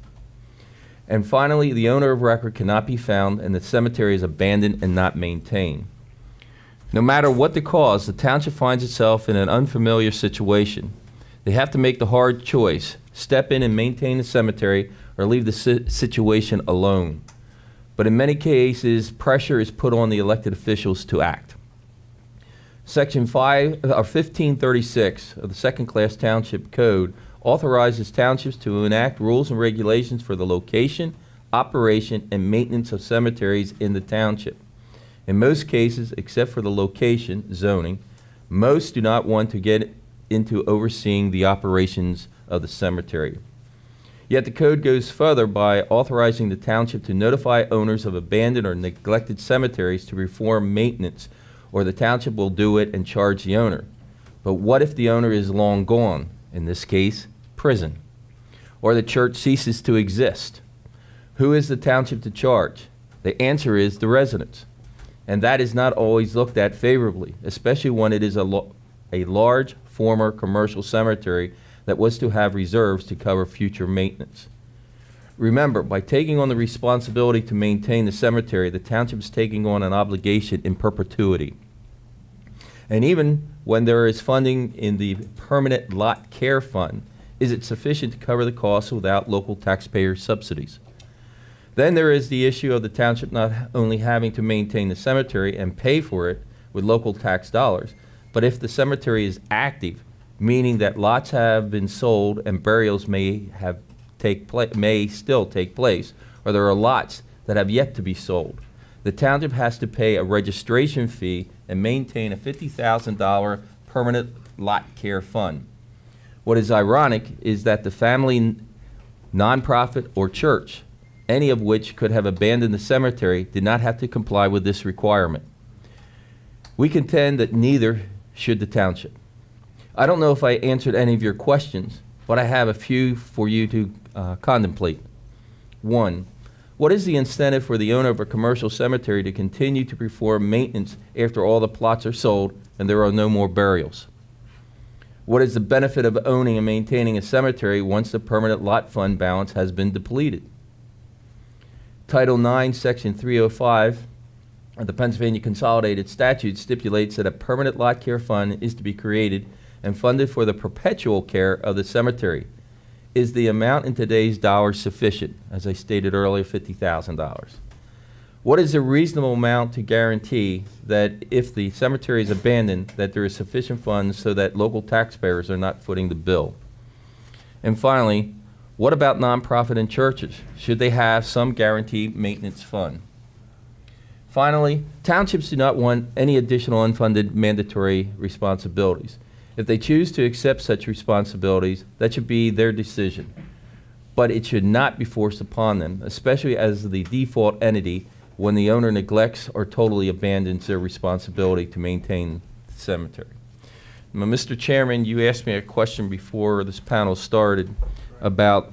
And finally, the owner of record cannot be found and the cemetery is abandoned and not maintained. No matter what the cause, the township finds itself in an unfamiliar situation. They have to make the hard choice, step in and maintain the cemetery, or leave the situation alone. But in many cases, pressure is put on the elected officials to act. Section 1536 of the Second Class Township Code authorizes townships to enact rules and regulations for the location, operation, and maintenance of cemeteries in the township. In most cases, except for the location, zoning, most do not want to get into overseeing the operations of the cemetery. Yet the code goes further by authorizing the township to notify owners of abandoned or neglected cemeteries to perform maintenance, or the township will do it and charge the owner. But what if the owner is long gone, in this case, prison? or the church ceases to exist. Who is the township to charge? The answer is the residents. And that is not always looked at favorably, especially when it is a large former commercial cemetery that was to have reserves to cover future maintenance. Remember, by taking on the responsibility to maintain the cemetery, the township is taking on an obligation in perpetuity. And even when there is funding in the permanent lot care fund, is it sufficient to cover the costs without local taxpayer subsidies? Then there is the issue of the township not only having to maintain the cemetery and pay for it with local tax dollars, but if the cemetery is active, meaning that lots have been sold and burials may still take place, or there are lots that have yet to be sold, the township has to pay a registration fee and maintain a $50,000 permanent lot care fund. What is ironic is that the family, nonprofit, or church, any of which could have abandoned the cemetery, did not have to comply with this requirement. We contend that neither should the township. I don't know if I answered any of your questions, but I have a few for you to contemplate. 1, what is the incentive for the owner of a commercial cemetery to continue to perform maintenance after all the plots are sold and there are no more burials? What is the benefit of owning and maintaining a cemetery once the permanent lot fund balance has been depleted? Title 9, Section 305 of the Pennsylvania Consolidated Statute stipulates that a permanent lot care fund is to be created and funded for the perpetual care of the cemetery. Is the amount in today's dollars sufficient? As I stated earlier, $50,000. What is a reasonable amount to guarantee that if the cemetery is abandoned, that there is sufficient funds so that local taxpayers are not footing the bill? And finally, what about nonprofit and churches? Should they have some guaranteed maintenance fund? Finally, townships do not want any additional unfunded mandatory responsibilities. If they choose to accept such responsibilities, that should be their decision. But it should not be forced upon them, especially as the default entity when the owner neglects or totally abandons their responsibility to maintain the cemetery. Now, Mr. Chairman, you asked me a question before this panel started about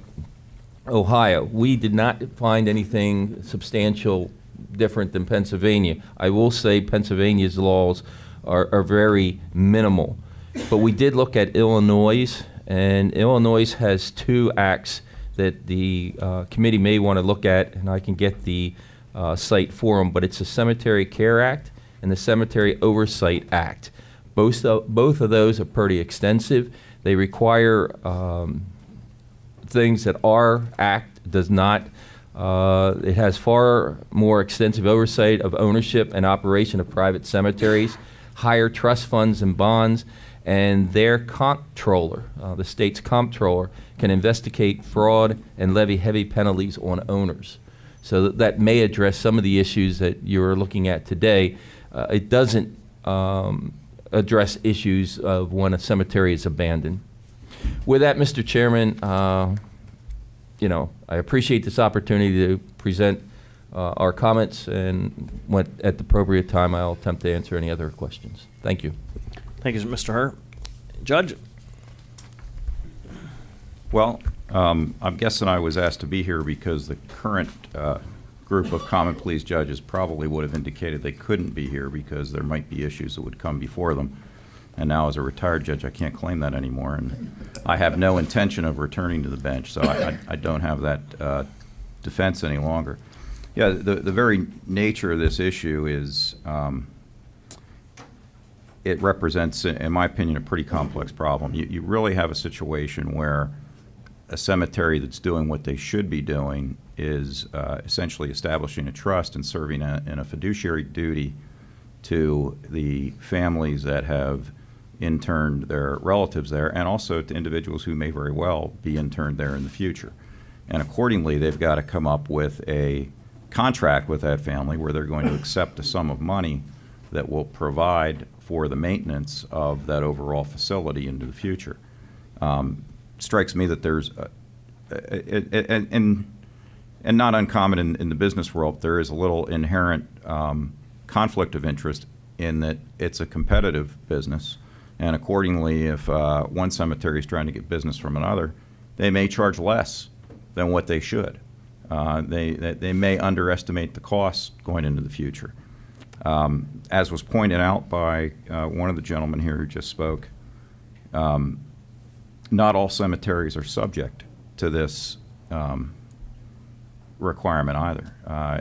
Ohio. We did not find anything substantial different than Pennsylvania. I will say Pennsylvania's laws are very minimal. But we did look at Illinois, and Illinois has 2 acts that the committee may want to look at, and I can get the site for them, but it's the Cemetery Care Act and the Cemetery Oversight Act. Both of those are pretty extensive. They require things that our act does not. It has far more extensive oversight of ownership and operation of private cemeteries, higher trust funds and bonds, and their comptroller, the state's comptroller, can investigate fraud and levy heavy penalties on owners. So that may address some of the issues that you're looking at today. It doesn't address issues of when a cemetery is abandoned. With that, Mr. Chairman, I appreciate this opportunity to present our comments, and at the appropriate time, I'll attempt to answer any other questions. Thank you. Thank you, Mr. Herr. Judge? Well, I'm guessing I was asked to be here because the current group of common pleas judges probably would have indicated they couldn't be here because there might be issues that would come before them. And now, as a retired judge, I can't claim that anymore. And I have no intention of returning to the bench, so I don't have that defense any longer. Yeah, the very nature of this issue is it represents, in my opinion, a pretty complex problem. You really have a situation where a cemetery that's doing what they should be doing is essentially establishing a trust and serving in a fiduciary duty to the families that have interned their relatives there, and also to individuals who may very well be interned there in the future. And accordingly, they've got to come up with a contract with that family where they're going to accept a sum of money that will provide for the maintenance of that overall facility into the future. Strikes me that there's, and not uncommon in the business world, there is a little inherent conflict of interest in that it's a competitive business, and accordingly, if one cemetery is trying to get business from another, they may charge less than what they should. They may underestimate the costs going into the future. As was pointed out by one of the gentlemen here who just spoke, not all cemeteries are subject to this requirement either.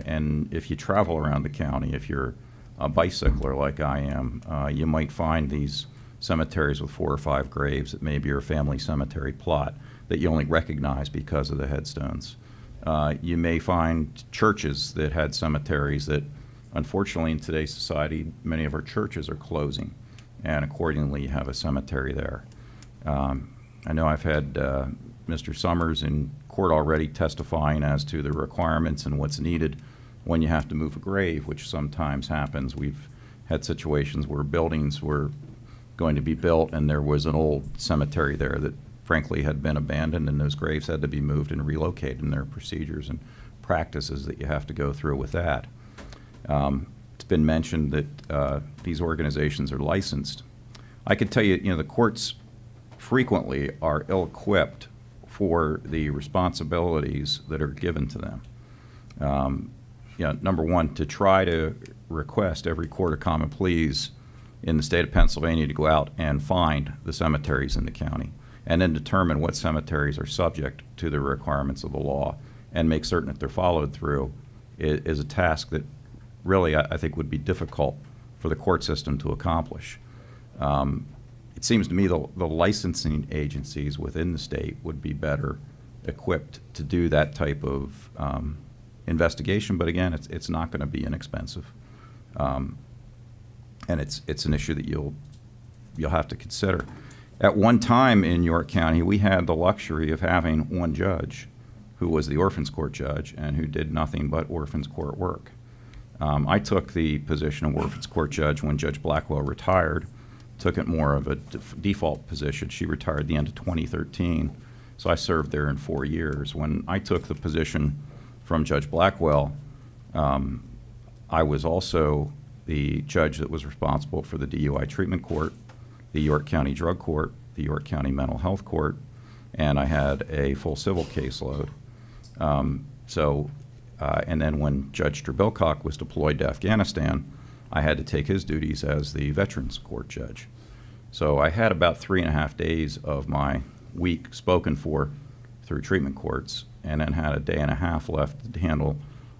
And if you travel around the county, if you're a bicycler like I am, you might find these cemeteries with 4 or 5 graves that maybe are a family cemetery plot that you only recognize because of the headstones. You may find churches that had cemeteries that, unfortunately, in today's society, many of our churches are closing, and accordingly, you have a cemetery there. I know I've had Mr. Summers in court already testifying as to the requirements and what's needed when you have to move a grave, which sometimes happens. We've had situations where buildings were going to be built and there was an old cemetery there that frankly had been abandoned, and those graves had to be moved and relocated, and there are procedures and practices that you have to go through with that. It's been mentioned that these organizations are licensed. I can tell you, the courts frequently are ill-equipped for the responsibilities that are given to them. Number one, to try to request every court of common pleas in the state of Pennsylvania to go out and find the cemeteries in the county, and then determine what cemeteries are subject to the requirements of the law and make certain that they're followed through is a task that really I think would be difficult for the court system to accomplish. It seems to me the licensing agencies within the state would be better equipped to do that type of investigation, but again, it's not going to be inexpensive. And it's an issue that you'll have to consider. At one time in York County, we had the luxury of having one judge who was the Orphans Court judge and who did nothing but Orphans Court work. I took the position of Orphans Court judge when Judge Blackwell retired, took it more of a default position. She retired at the end of 2013, so I served there in 4 years. When I took the position from Judge Blackwell, I was also the judge that was responsible for the DUI treatment court, the York County Drug Court, the York County Mental Health Court, and I had a full civil caseload. And then when Judge Strabilcock was deployed to Afghanistan, I had to take his duties as the Veterans Court judge. So I had about 3.5 days of my week spoken for through treatment courts, and then had a day and a half left to handle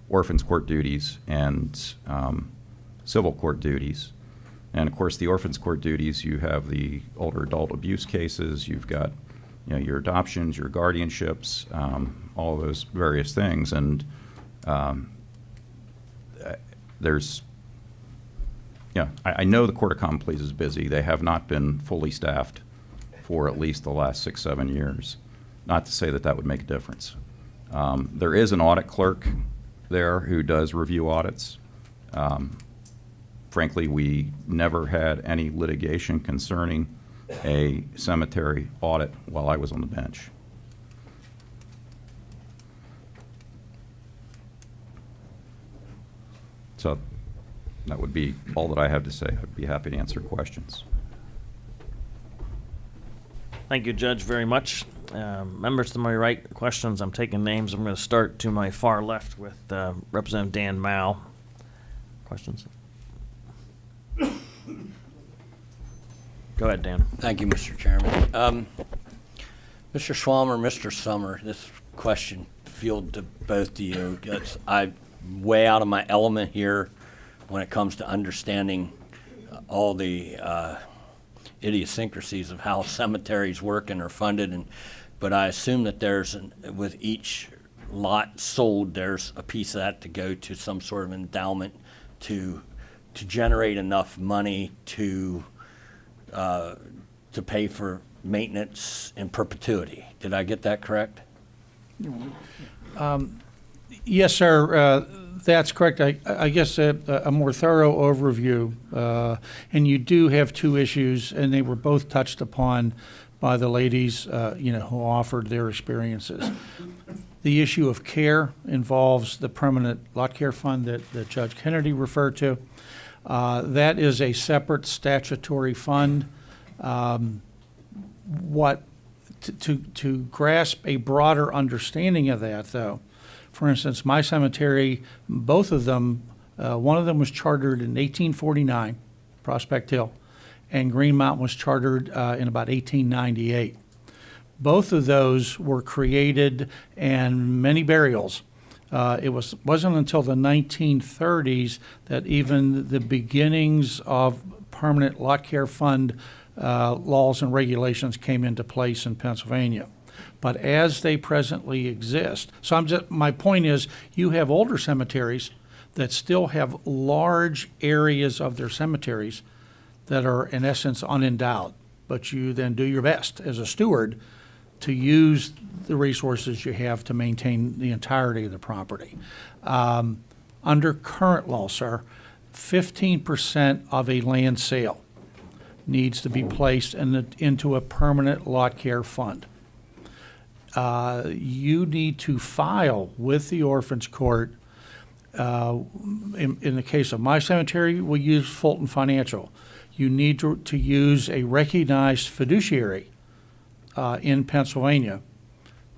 Orphans Court duties and civil court duties. And of course, the Orphans Court duties, you have the older adult abuse cases, you've got your adoptions, your guardianships, all of those various things. And I know the Court of Common Pleas is busy. They have not been fully staffed for at least the last 6-7 years. Not to say that that would make a difference. There is an audit clerk there who does review audits. Frankly, we never had any litigation concerning a cemetery audit while I was on the bench. So that would be all that I have to say. I'd be happy to answer questions. Thank you, Judge, very much. Members to my right, questions. I'm taking names. I'm going to start to my far left with Representative Dan Mao. Questions? Go ahead, Dan. Thank you, Mr. Chairman. Mr. Schwalm or Mr. Summer, this question field to both of you. I'm way out of my element here when it comes to understanding all the idiosyncrasies of how cemeteries work and are funded, but I assume that with each lot sold, there's a piece of that to go to some sort of endowment to generate enough money to pay for maintenance in perpetuity. Did I get that correct? Yes, sir. That's correct. I guess a more thorough overview, and you do have two issues, and they were both touched upon by the ladies, who offered their experiences. The issue of care involves the permanent lot care fund that Judge Kennedy referred to. That is a separate statutory fund. What to grasp a broader understanding of that, though, for instance, my cemetery, both of them, one of them was chartered in 1849, Prospect Hill, and Green Mountain was chartered in about 1898. Both of those were created and many burials. It wasn't until the 1930s that even the beginnings of permanent lot care fund laws and regulations came into place in Pennsylvania. But as they presently exist, my point is, you have older cemeteries that still have large areas of their cemeteries that are in essence unendowed, but you then do your best as a steward to use the resources you have to maintain the entirety of the property. Under current law, sir, 15% of a land sale needs to be placed into a permanent lot care fund. You need to file with the Orphans Court. In the case of my cemetery, we use Fulton Financial. You need to use a recognized fiduciary in Pennsylvania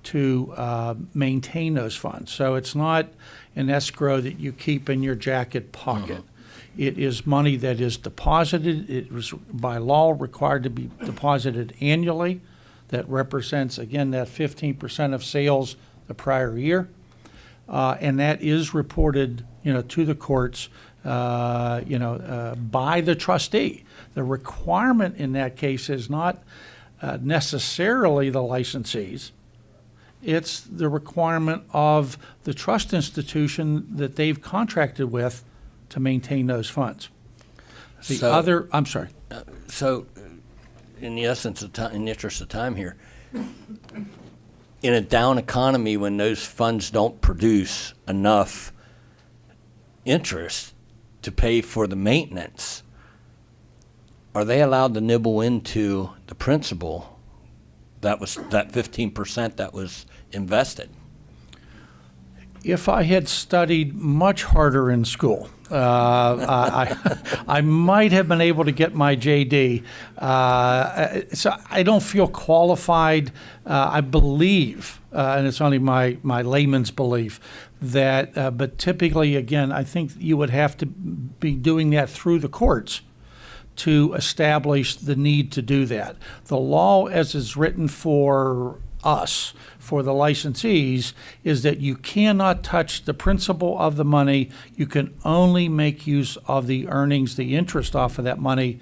to maintain those funds. So it's not an escrow that you keep in your jacket pocket. It is money that is deposited. It was by law required to be deposited annually. That represents, again, that 15% of sales the prior year. And that is reported, to the courts, by the trustee. The requirement in that case is not necessarily the licensees. It's the requirement of the trust institution that they've contracted with to maintain those funds. I'm sorry. So, in the essence of time, in the interest of time here, in a down economy when those funds don't produce enough interest to pay for the maintenance, are they allowed to nibble into the principal that 15% that was invested? If I had studied much harder in school, I might have been able to get my JD. So I don't feel qualified. I believe, and it's only my layman's belief, that, but typically, again, I think you would have to be doing that through the courts to establish the need to do that. The law as is written for us, for the licensees, is that you cannot touch the principal of the money. You can only make use of the earnings, the interest off of that money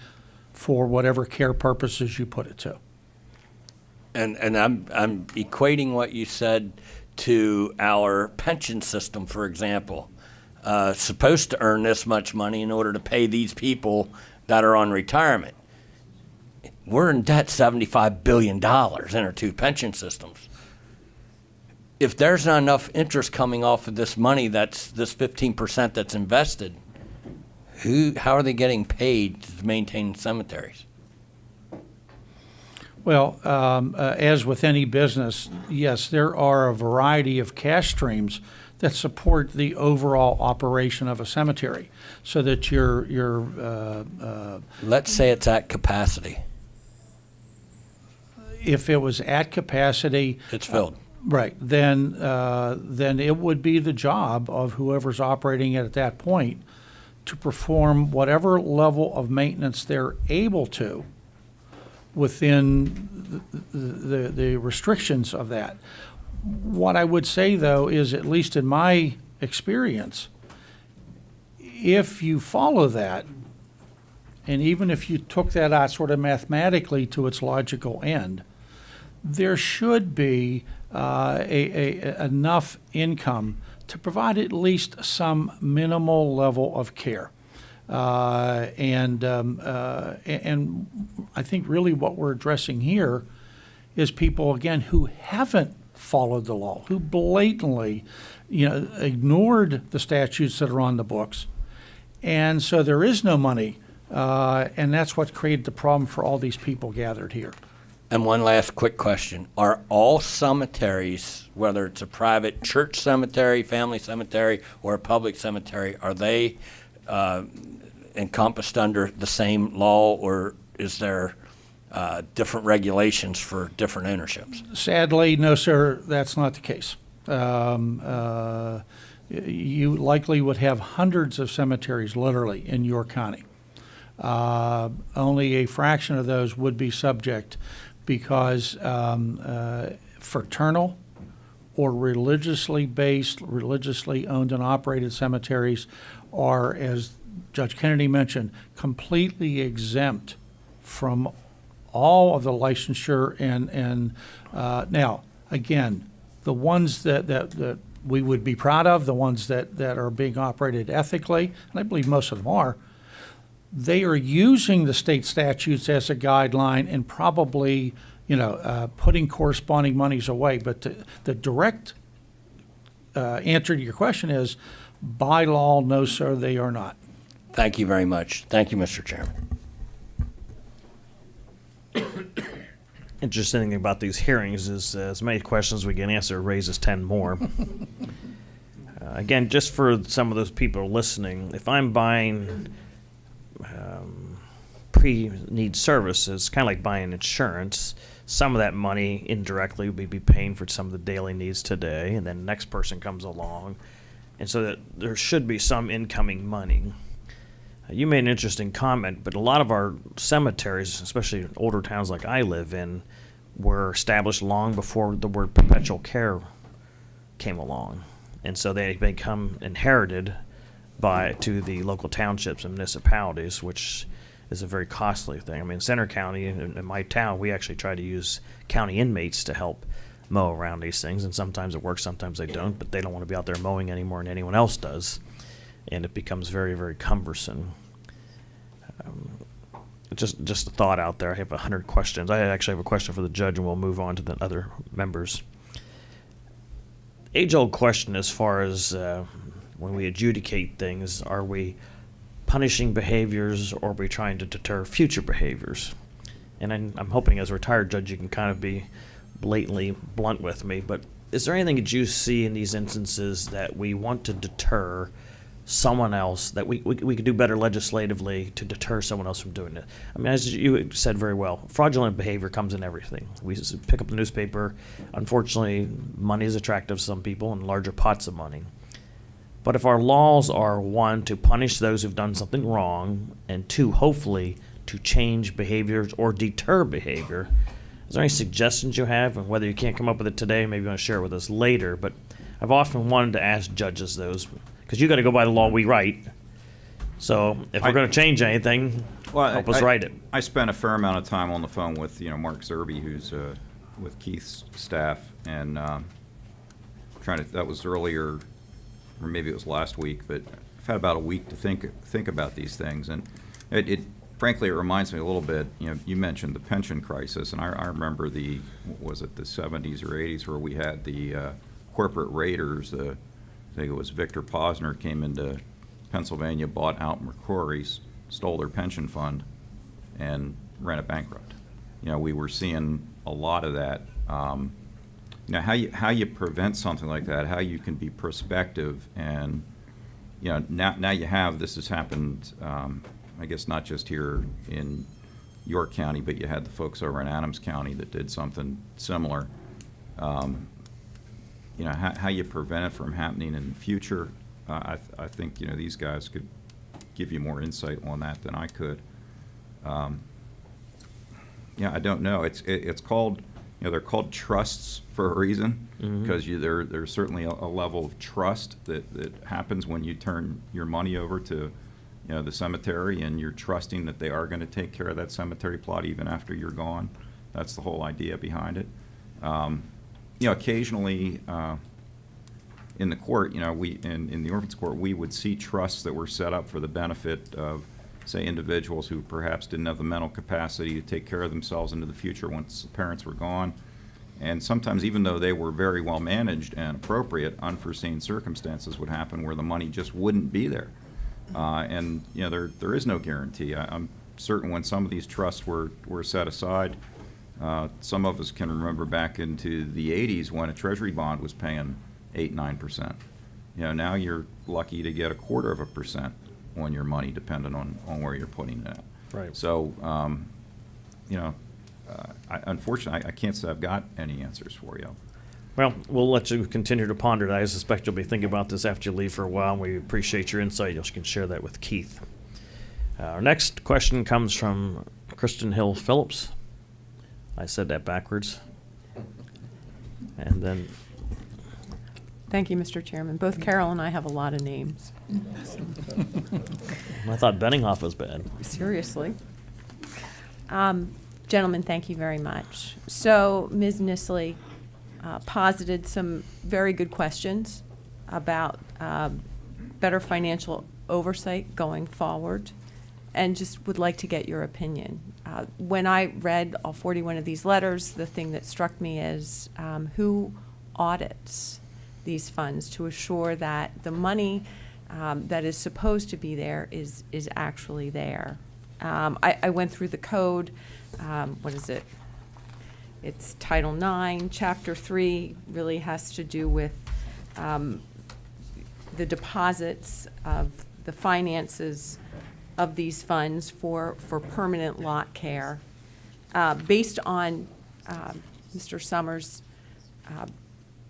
for whatever care purposes you put it to. And I'm equating what you said to our pension system, for example. Supposed to earn this much money in order to pay these people that are on retirement. We're in debt $75 billion in our two pension systems. If there's not enough interest coming off of this money, that's this 15% that's invested, how are they getting paid to maintain cemeteries? Well, as with any business, yes, there are a variety of cash streams that support the overall operation of a cemetery, so that let's say it's at capacity. If it was at capacity, it's filled. Right. Then it would be the job of whoever's operating it at that point to perform whatever level of maintenance they're able to within the restrictions of that. What I would say, though, is, at least in my experience, if you follow that, and even if you took that out sort of mathematically to its logical end, there should be enough income to provide at least some minimal level of care. And I think really what we're addressing here is people, again, who haven't followed the law, who blatantly, ignored the statutes that are on the books. And so there is no money, and that's what created the problem for all these people gathered here. And one last quick question. Are all cemeteries, whether it's a private church cemetery, family cemetery, or a public cemetery, are they encompassed under the same law, or is there different regulations for different ownerships? Sadly, no, sir, that's not the case. You likely would have hundreds of cemeteries, literally, in York County. Only a fraction of those would be subject because fraternal or religiously based, religiously owned and operated cemeteries are, as Judge Kennedy mentioned, completely exempt from all of the licensure and now, again, the ones that we would be proud of, the ones that are being operated ethically, and I believe most of them are, they are using the state statutes as a guideline and probably, putting corresponding monies away. But the direct answer to your question is, by law, no, sir, they are not. Thank you very much. Thank you, Mr. Chairman. Interesting thing about these hearings is as many questions we can answer raises 10 more. Again, just for some of those people listening, if I'm buying pre-need services, kind of like buying insurance, some of that money indirectly would be paying for some of the daily needs today, and then the next person comes along, and so that there should be some incoming money. You made an interesting comment, but a lot of our cemeteries, especially older towns like I live in, were established long before the word perpetual care came along. And so they become inherited to the local townships and municipalities, which is a very costly thing. I mean, Center County, in my town, we actually try to use county inmates to help mow around these things, and sometimes it works, sometimes they don't, but they don't want to be out there mowing any more than anyone else does. And it becomes very, very cumbersome. Just a thought out there. I have 100 questions. I actually have a question for the judge, and we'll move on to the other members. Age-old question as far as when we adjudicate things, are we punishing behaviors or are we trying to deter future behaviors? And I'm hoping as a retired judge you can kind of be blatantly blunt with me, but is there anything that you see in these instances that we want to deter someone else, that we could do better legislatively to deter someone else from doing it? I mean, as you said very well, fraudulent behavior comes in everything. We just pick up the newspaper. Unfortunately, money is attractive to some people and larger pots of money. But if our laws are, one, to punish those who've done something wrong, and two, hopefully, to change behaviors or deter behavior, is there any suggestions you have? And whether you can't come up with it today, maybe you want to share it with us later. But I've often wanted to ask judges those, because you got to go by the law we write. So if we're going to change anything, help us write it. I spent a fair amount of time on the phone with Mark Zerby, who's with Keith's staff, and that was earlier, or maybe it was last week, but I've had about a week to think about these things, and it frankly, it reminds me a little bit. You mentioned the pension crisis, and I remember was it the 70s or 80s where we had the corporate raiders. I think it was Victor Posner came into Pennsylvania, bought out McCrory's, stole their pension fund, and ran it bankrupt. We were seeing a lot of that. How you prevent something like that, how you can be prospective, and now you have, this has happened, I guess not just here in York County, but you had the folks over in Adams County that did something similar. How you prevent it from happening in the future, I think these guys could give you more insight on that than I could. I don't know. It's called, they're called trusts for a reason, because there's certainly a level of trust that happens when you turn your money over to the cemetery, and you're trusting that they are going to take care of that cemetery plot even after you're gone. That's the whole idea behind it. Occasionally in the court, in the orphans court, we would see trusts that were set up for the benefit of, say, individuals who perhaps didn't have the mental capacity to take care of themselves into the future once the parents were gone. And sometimes, even though they were very well managed and appropriate, unforeseen circumstances would happen where the money just wouldn't be there. And there is no guarantee. I'm certain when some of these trusts were set aside, some of us can remember back into the 80s when a treasury bond was paying 8-9%. Now you're lucky to get 0.25% on your money, depending on where you're putting it at. Right. So, Unfortunately, I can't say I've got any answers for you. Well, we'll let you continue to ponder it. I suspect you'll be thinking about this after you leave for a while, and we appreciate your insight. You can share that with Keith. Our next question comes from Kristen Hill Phillips. I said that backwards. And then, Thank you, Mr. Chairman. Both Carol and I have a lot of names. I thought Benninghoff was bad. Seriously. Gentlemen, thank you very much. So Ms. Nisley posited some very good questions about better financial oversight going forward, and just would like to get your opinion. When I read all 41 of these letters, the thing that struck me is who audits these funds to assure that the money that is supposed to be there is actually there. I went through the code. What is it? It's Title IX, Chapter 3 really has to do with the deposits of the finances of these funds for permanent lot care. Based on Mr. Summers'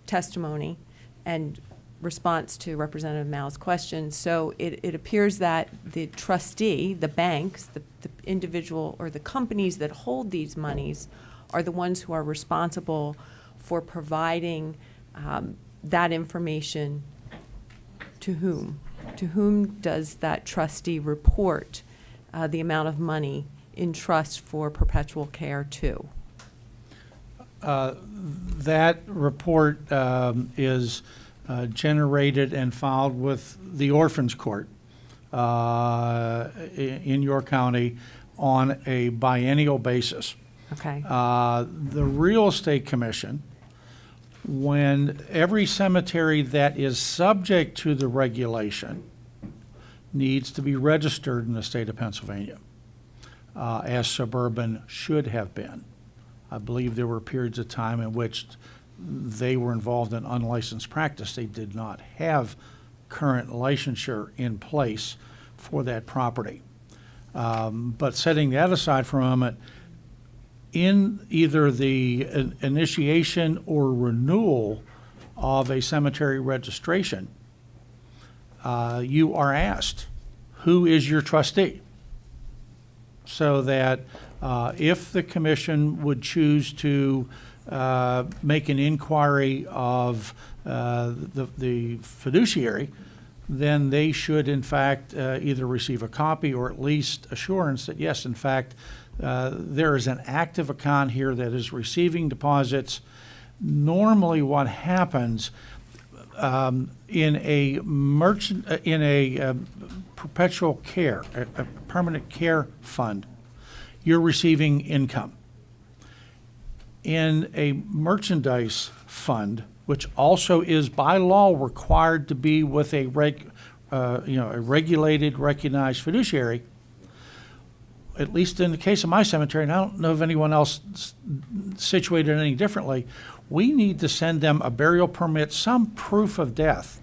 testimony and response to Representative Mao's question, so it appears that the trustee, the banks, the individual or the companies that hold these monies are the ones who are responsible for providing that information to whom? To whom does that trustee report the amount of money in trust for perpetual care to? That report is generated and filed with the Orphans Court in York County on a biennial basis. Okay. The Real Estate Commission, when every cemetery that is subject to the regulation needs to be registered in the state of Pennsylvania, as Suburban should have been. I believe there were periods of time in which they were involved in unlicensed practice. They did not have current licensure in place for that property. But setting that aside for a moment, in either the initiation or renewal of a cemetery registration, you are asked, who is your trustee? So that if the commission would choose to make an inquiry of the fiduciary, then they should in fact either receive a copy or at least assurance that yes, in fact, there is an active account here that is receiving deposits. Normally what happens in a perpetual care, a permanent care fund, you're receiving income. In a merchandise fund, which also is by law required to be with a regulated, recognized fiduciary, at least in the case of my cemetery, and I don't know of anyone else situated any differently, we need to send them a burial permit, some proof of death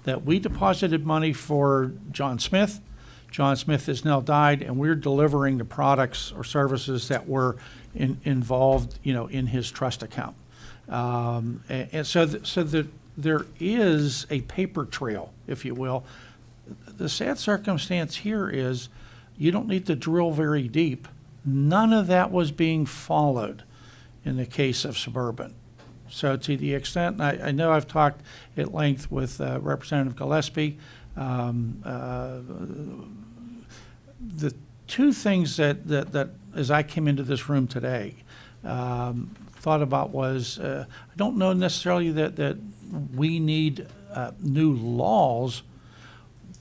that we deposited money for John Smith. John Smith has now died, and we're delivering the products or services that were involved, in his trust account. And so there is a paper trail, if you will. The sad circumstance here is you don't need to drill very deep. None of that was being followed in the case of Suburban. So to the extent, I know I've talked at length with Representative Gillespie. The two things that as I came into this room today, thought about was, I don't know necessarily that we need new laws,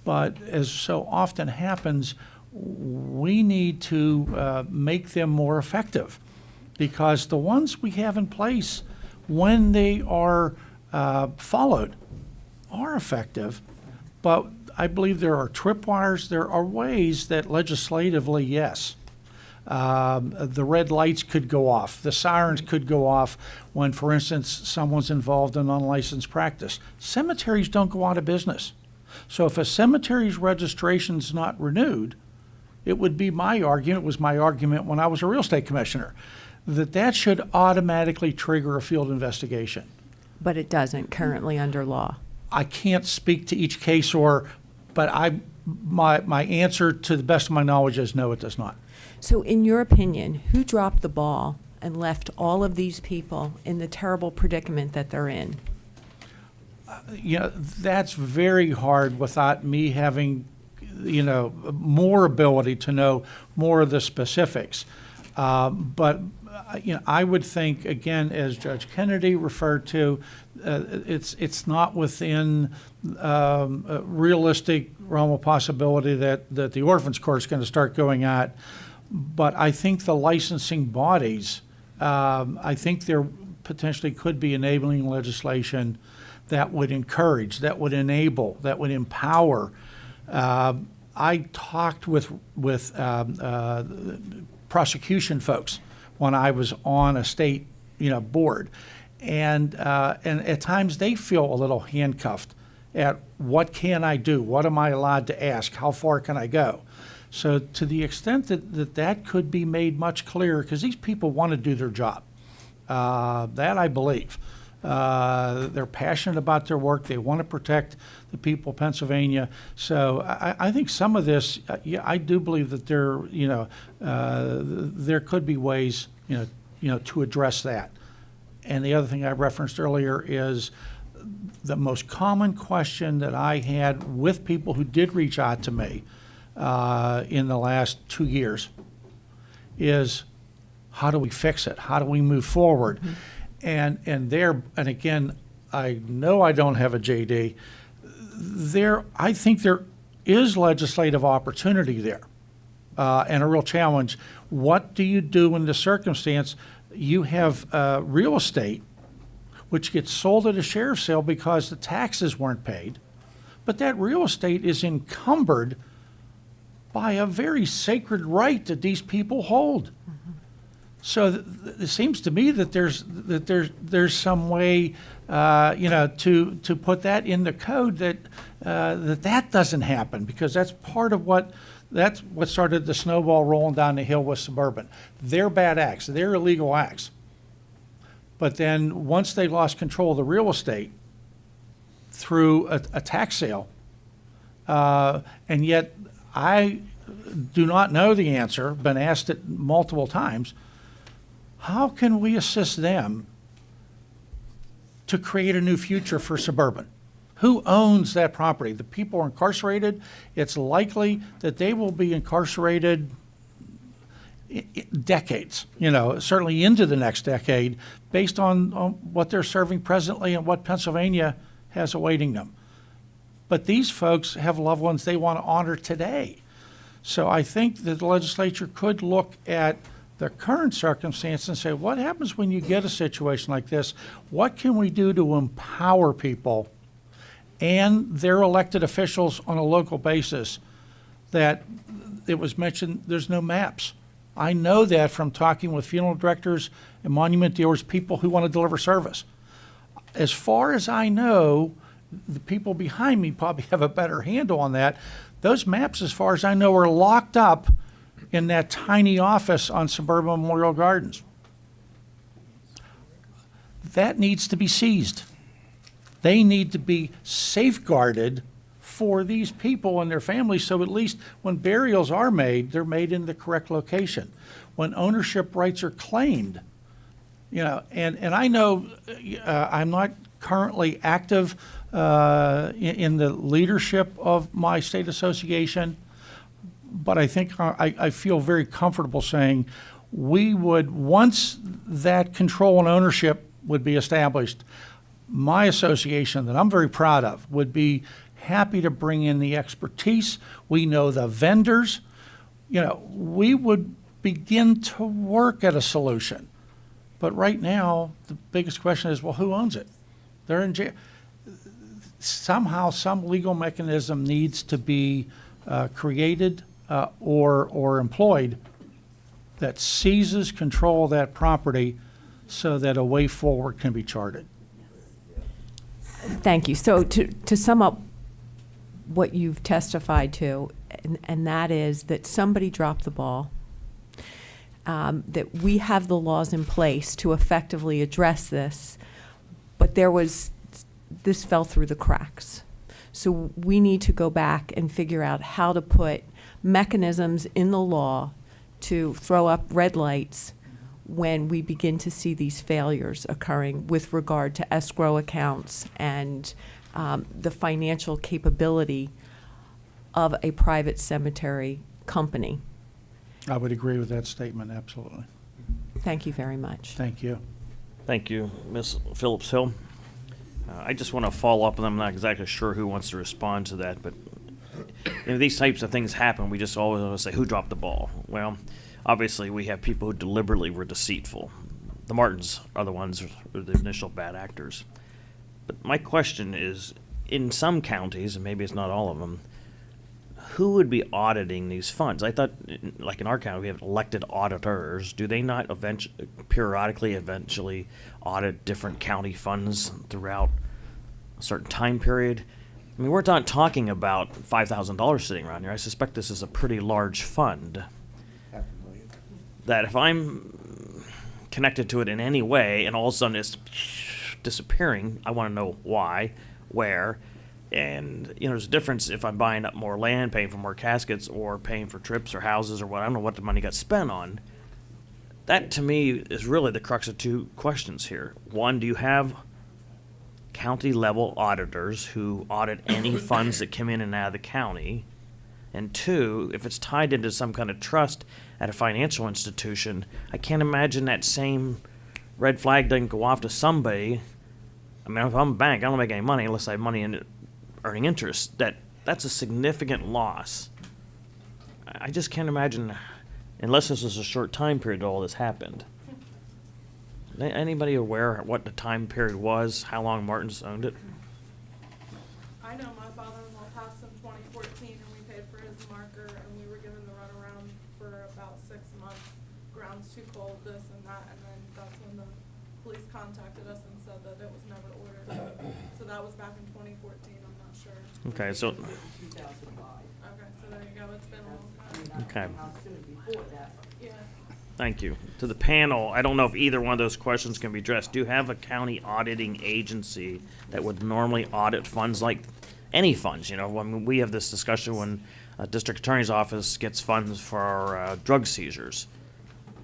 but as so often happens, we need to make them more effective, because the ones we have in place, when they are followed, are effective. But I believe there are tripwires, there are ways that legislatively, yes, the red lights could go off, the sirens could go off when, for instance, someone's involved in unlicensed practice. Cemeteries don't go out of business. So if a cemetery's registration's not renewed, it would be my argument, it was my argument when I was a real estate commissioner, that should automatically trigger a field investigation. But it doesn't currently under law. I can't speak to each case, but my answer to the best of my knowledge is no, it does not. So in your opinion, who dropped the ball and left all of these people in the terrible predicament that they're in? That's very hard without me having, more ability to know more of the specifics. But I would think, again, as Judge Kennedy referred to, it's not within a realistic realm of possibility that the orphans court is going to start going at. But I think the licensing bodies, I think there potentially could be enabling legislation that would encourage, that would enable, that would empower. I talked with prosecution folks when I was on a state, board, and at times they feel a little handcuffed at what can I do, what am I allowed to ask, how far can I go. So to the extent that could be made much clearer, because these people want to do their job, that I believe. They're passionate about their work. They want to protect the people of Pennsylvania. So I think some of this, I do believe that there could be ways, to address that. And the other thing I referenced earlier is the most common question that I had with people who did reach out to me in the last 2 years is, how do we fix it? How do we move forward? Mm-hmm. And again, I know I don't have a JD. I think there is legislative opportunity there, and a real challenge. What do you do in the circumstance you have real estate which gets sold at a sheriff's sale because the taxes weren't paid, but that real estate is encumbered by a very sacred right that these people hold? Mm-hmm. So it seems to me that there's some way, to put that in the code that doesn't happen, because that's part of what started the snowball rolling down the hill with Suburban. They're bad acts, they're illegal acts. But then once they lost control of the real estate through a tax sale, and yet I do not know the answer, been asked it multiple times, how can we assist them to create a new future for Suburban? Who owns that property? The people are incarcerated. It's likely that they will be incarcerated decades, certainly into the next decade, based on what they're serving presently and what Pennsylvania has awaiting them. But these folks have loved ones they want to honor today. So I think that the legislature could look at the current circumstance and say, what happens when you get a situation like this? What can we do to empower people and their elected officials on a local basis? That it was mentioned, there's no maps. I know that from talking with funeral directors and monument dealers, people who want to deliver service. As far as I know, the people behind me probably have a better handle on that. Those maps, as far as I know, are locked up in that tiny office on Suburban Memorial Gardens. That needs to be seized. They need to be safeguarded for these people and their families, so at least when burials are made, they're made in the correct location. When ownership rights are claimed, and I know I'm not currently active in the leadership of my state association, but I think I feel very comfortable saying we would, once that control and ownership would be established, my association that I'm very proud of would be happy to bring in the expertise. We know the vendors. We would begin to work at a solution. But right now, the biggest question is, well, who owns it? They're in jail. Somehow, some legal mechanism needs to be created or employed that seizes control of that property so that a way forward can be charted. Thank you. So to sum up what you've testified to, and that is that somebody dropped the ball. that we have the laws in place to effectively address this, but this fell through the cracks. So we need to go back and figure out how to put mechanisms in the law to throw up red lights when we begin to see these failures occurring with regard to escrow accounts and the financial capability of a private cemetery company. I would agree with that statement, absolutely. Thank you very much. Thank you. Thank you, Ms. Phillips Hill. I just want to follow up, and I'm not exactly sure who wants to respond to that, but these types of things happen. We just always want to say, who dropped the ball? Well, obviously, we have people who deliberately were deceitful. The Martins are the ones who are the initial bad actors. But my question is, in some counties, and maybe it's not all of them, who would be auditing these funds? I thought, like in our county, we have elected auditors. Do they not periodically eventually audit different county funds throughout a certain time period? I mean, we're not talking about $5,000 sitting around here. I suspect this is a pretty large fund. That if I'm connected to it in any way and all of a sudden it's disappearing, I want to know why, where. And, there's a difference if I'm buying up more land, paying for more caskets, or paying for trips or houses or what. I don't know what the money got spent on. That, to me, is really the crux of two questions here. One, do you have county-level auditors who audit any funds that come in and out of the county? And two, if it's tied into some kind of trust at a financial institution, I can't imagine that same red flag doesn't go off to somebody. I mean, if I'm a bank, I don't make any money unless I have money in it earning interest. That's a significant loss. I just can't imagine, unless this was a short time period, all this happened. Anybody aware what the time period was, how long Martin's owned it? I know my father-in-law passed in 2014, and we paid for his marker, and we were given the runaround for about 6 months. Ground's too cold, this and that, and then that's when the police contacted us and said that it was never ordered. So that was back in 2014, I'm not sure. Okay, so. 2005. Okay, so there you go, it's been a long time. Okay. Yeah. Thank you. To the panel, I don't know if either one of those questions can be addressed. Do you have a county auditing agency that would normally audit funds like any funds? I mean, we have this discussion when a district attorney's office gets funds for drug seizures,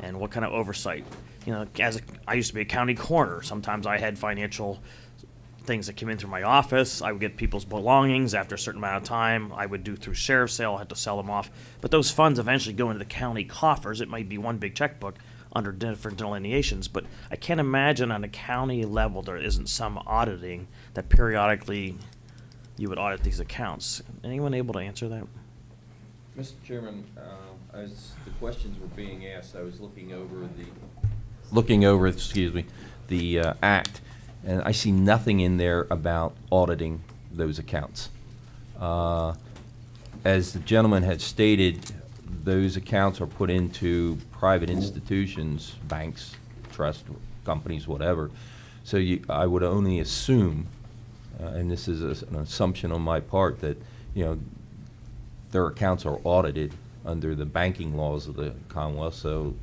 and what kind of oversight. I used to be a county coroner. Sometimes I had financial things that came in through my office. I would get people's belongings after a certain amount of time. I would do through sheriff's sale. I had to sell them off. But those funds eventually go into the county coffers. It might be one big checkbook under different delineations. But I can't imagine on a county level there isn't some auditing that periodically you would audit these accounts. Anyone able to answer that? Mr. Chairman, as the questions were being asked, I was looking over the act, and I see nothing in there about auditing those accounts. As the gentleman had stated, those accounts are put into private institutions, banks, trust companies, whatever. So I would only assume, and this is an assumption on my part, that their accounts are audited under the banking laws of the Commonwealth. So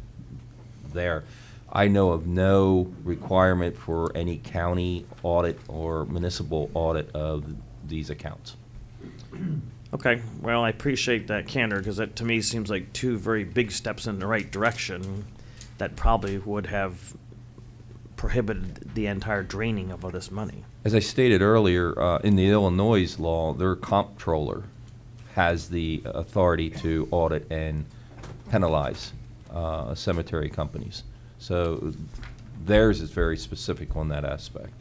I know of no requirement for any county audit or municipal audit of these accounts. Okay, well, I appreciate that candor, because that to me seems like two very big steps in the right direction that probably would have prohibited the entire draining of all this money. As I stated earlier, in the Illinois law, their comptroller has the authority to audit and penalize cemetery companies. So theirs is very specific on that aspect.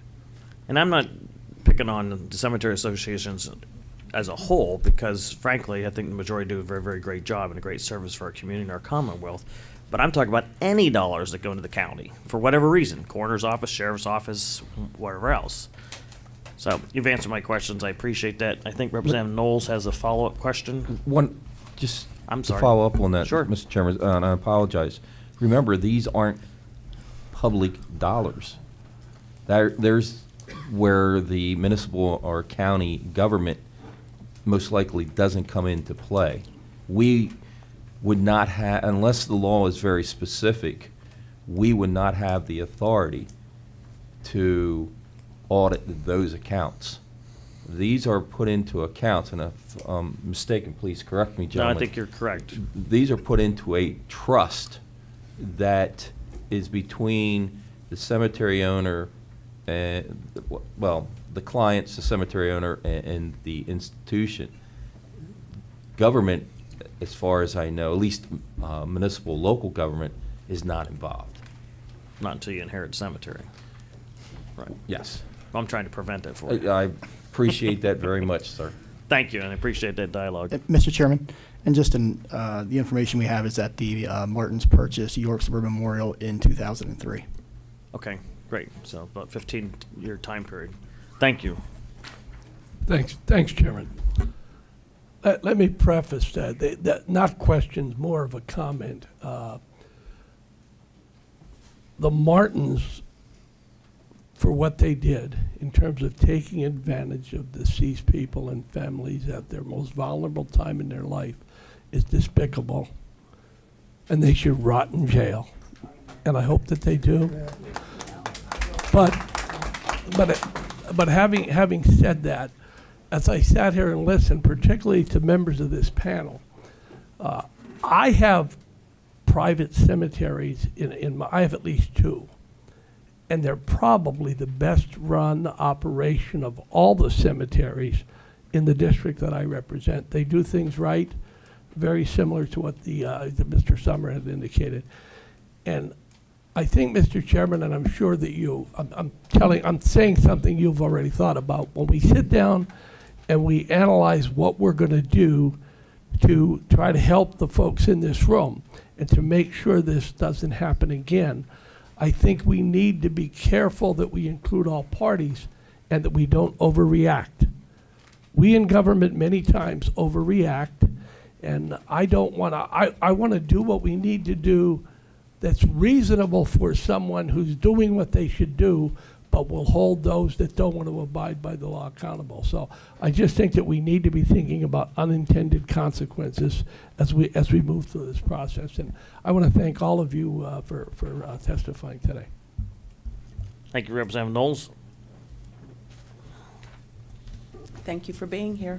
And I'm not picking on the cemetery associations as a whole, because frankly, I think the majority do a very, very great job and a great service for our community and our Commonwealth. But I'm talking about any dollars that go into the county, for whatever reason, coroner's office, sheriff's office, whatever else. So you've answered my questions. I appreciate that. I think Representative Knowles has a follow-up question. I'm sorry. To follow up on that, Sure. Mr. Chairman, and I apologize. Remember, these aren't public dollars. There's where the municipal or county government most likely doesn't come into play. We would not have, unless the law is very specific, we would not have the authority to audit those accounts. These are put into accounts, and if I'm mistaken, please correct me, No, gentlemen. I think you're correct. These are put into a trust that is between the cemetery owner and, well, the clients, the cemetery owner, and the institution. Government, as far as I know, at least municipal, local government, is not involved. Not until you inherit cemetery. Right. Yes. I'm trying to prevent it for you. I appreciate that very much, sir. Thank you, and I appreciate that dialogue. Mr. Chairman, and just in, the information we have is that the Martins purchased York Suburban Memorial in 2003. Okay, great. So about 15-year time period. Thank you. Thanks, Chairman. Let me preface that not questions, more of a comment. The Martins, for what they did in terms of taking advantage of deceased people and families at their most vulnerable time in their life, is despicable, and they should rot in jail. And I hope that they do. But having said that, as I sat here and listened, particularly to members of this panel, I have private cemeteries I have at least 2. And they're probably the best run operation of all the cemeteries in the district that I represent. They do things right, very similar to what the Mr. Summer had indicated. And I think, Mr. Chairman, and I'm sure that I'm saying something you've already thought about. When we sit down and we analyze what we're going to do to try to help the folks in this room and to make sure this doesn't happen again, I think we need to be careful that we include all parties and that we don't overreact. We in government many times overreact, and I don't want to, I want to do what we need to do that's reasonable for someone who's doing what they should do, but will hold those that don't want to abide by the law accountable. So I just think that we need to be thinking about unintended consequences as we move through this process. And I want to thank all of you for testifying today. Thank you, Representative Knowles. Thank you for being here.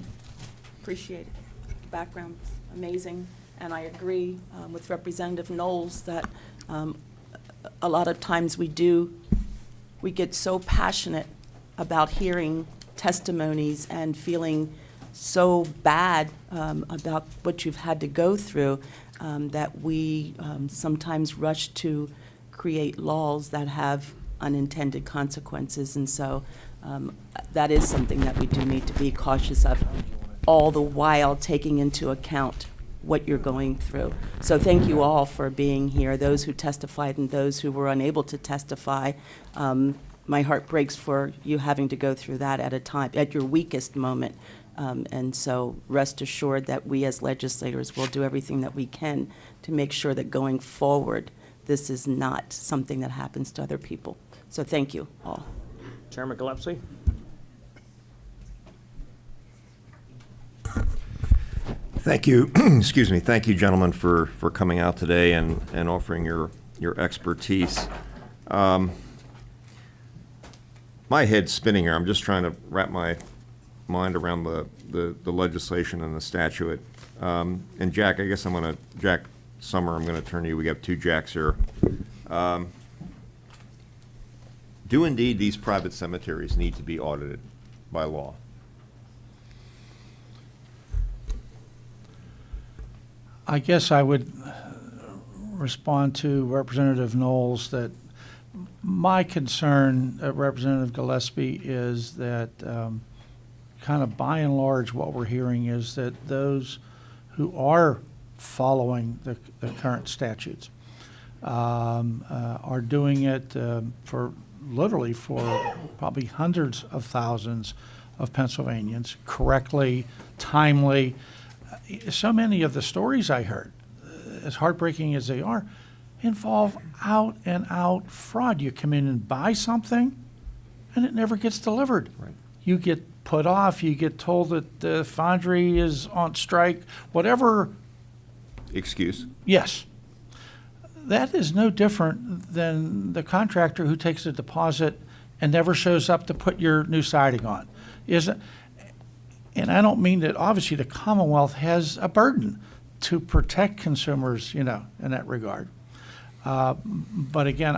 Appreciate it. Background's amazing, and I agree with Representative Knowles that a lot of times we get so passionate about hearing testimonies and feeling so bad about what you've had to go through that we sometimes rush to create laws that have unintended consequences. And so that is something that we do need to be cautious of, all the while taking into account what you're going through. So thank you all for being here, those who testified and those who were unable to testify. My heart breaks for you having to go through that at your weakest moment. And so rest assured that we as legislators will do everything that we can to make sure that going forward, this is not something that happens to other people. So thank you all. Chairman Gillespie. Thank you, excuse me, thank you, gentlemen, for coming out today and offering your expertise. My head's spinning here. I'm just trying to wrap my mind around the legislation and the statute. And Jack, I guess Jack Summer, I'm going to turn to you. We have 2 Jacks here. Do indeed these private cemeteries need to be audited by law? I guess I would respond to Representative Knowles that my concern, Representative Gillespie, is that kind of by and large what we're hearing is that those who are following the current statutes are doing it for probably hundreds of thousands of Pennsylvanians correctly, timely. So many of the stories I heard, as heartbreaking as they are, involve out and out fraud. You come in and buy something and it never gets delivered. Right. You get put off, you get told that the foundry is on strike, whatever excuse. Yes. That is no different than the contractor who takes a deposit and never shows up to put your new siding on. Isn't? And I don't mean that, obviously the Commonwealth has a burden to protect consumers, in that regard. But again,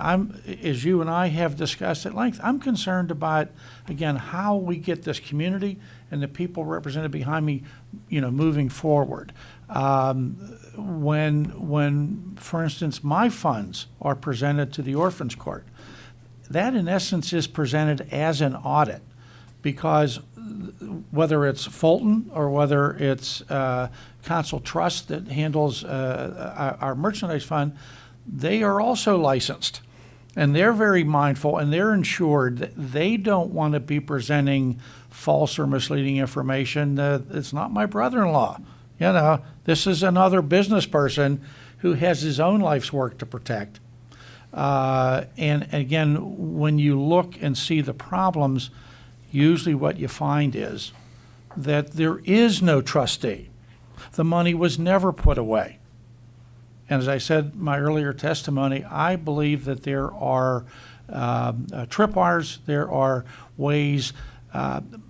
as you and I have discussed at length, I'm concerned about, again, how we get this community and the people represented behind me, moving forward. When, for instance, my funds are presented to the Orphans Court, that in essence is presented as an audit, because whether it's Fulton or whether it's Council Trust that handles our merchandise fund, they are also licensed. And they're very mindful, and they're ensured that they don't want to be presenting false or misleading information. It's not my brother-in-law. This is another business person who has his own life's work to protect. And again, when you look and see the problems, usually what you find is that there is no trustee. The money was never put away. And as I said in my earlier testimony, I believe that there are tripwires, there are ways, and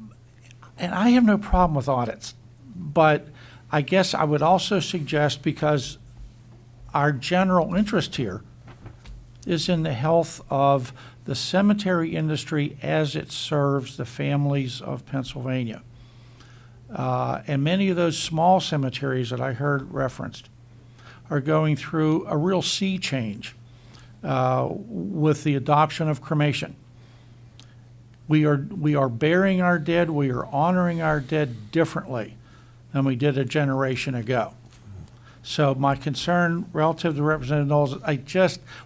I have no problem with audits. But I guess I would also suggest, because our general interest here is in the health of the cemetery industry as it serves the families of Pennsylvania. And many of those small cemeteries that I heard referenced are going through a real sea change with the adoption of cremation. We are burying our dead, we are honoring our dead differently than we did a generation ago. So my concern relative to Representative Knowles,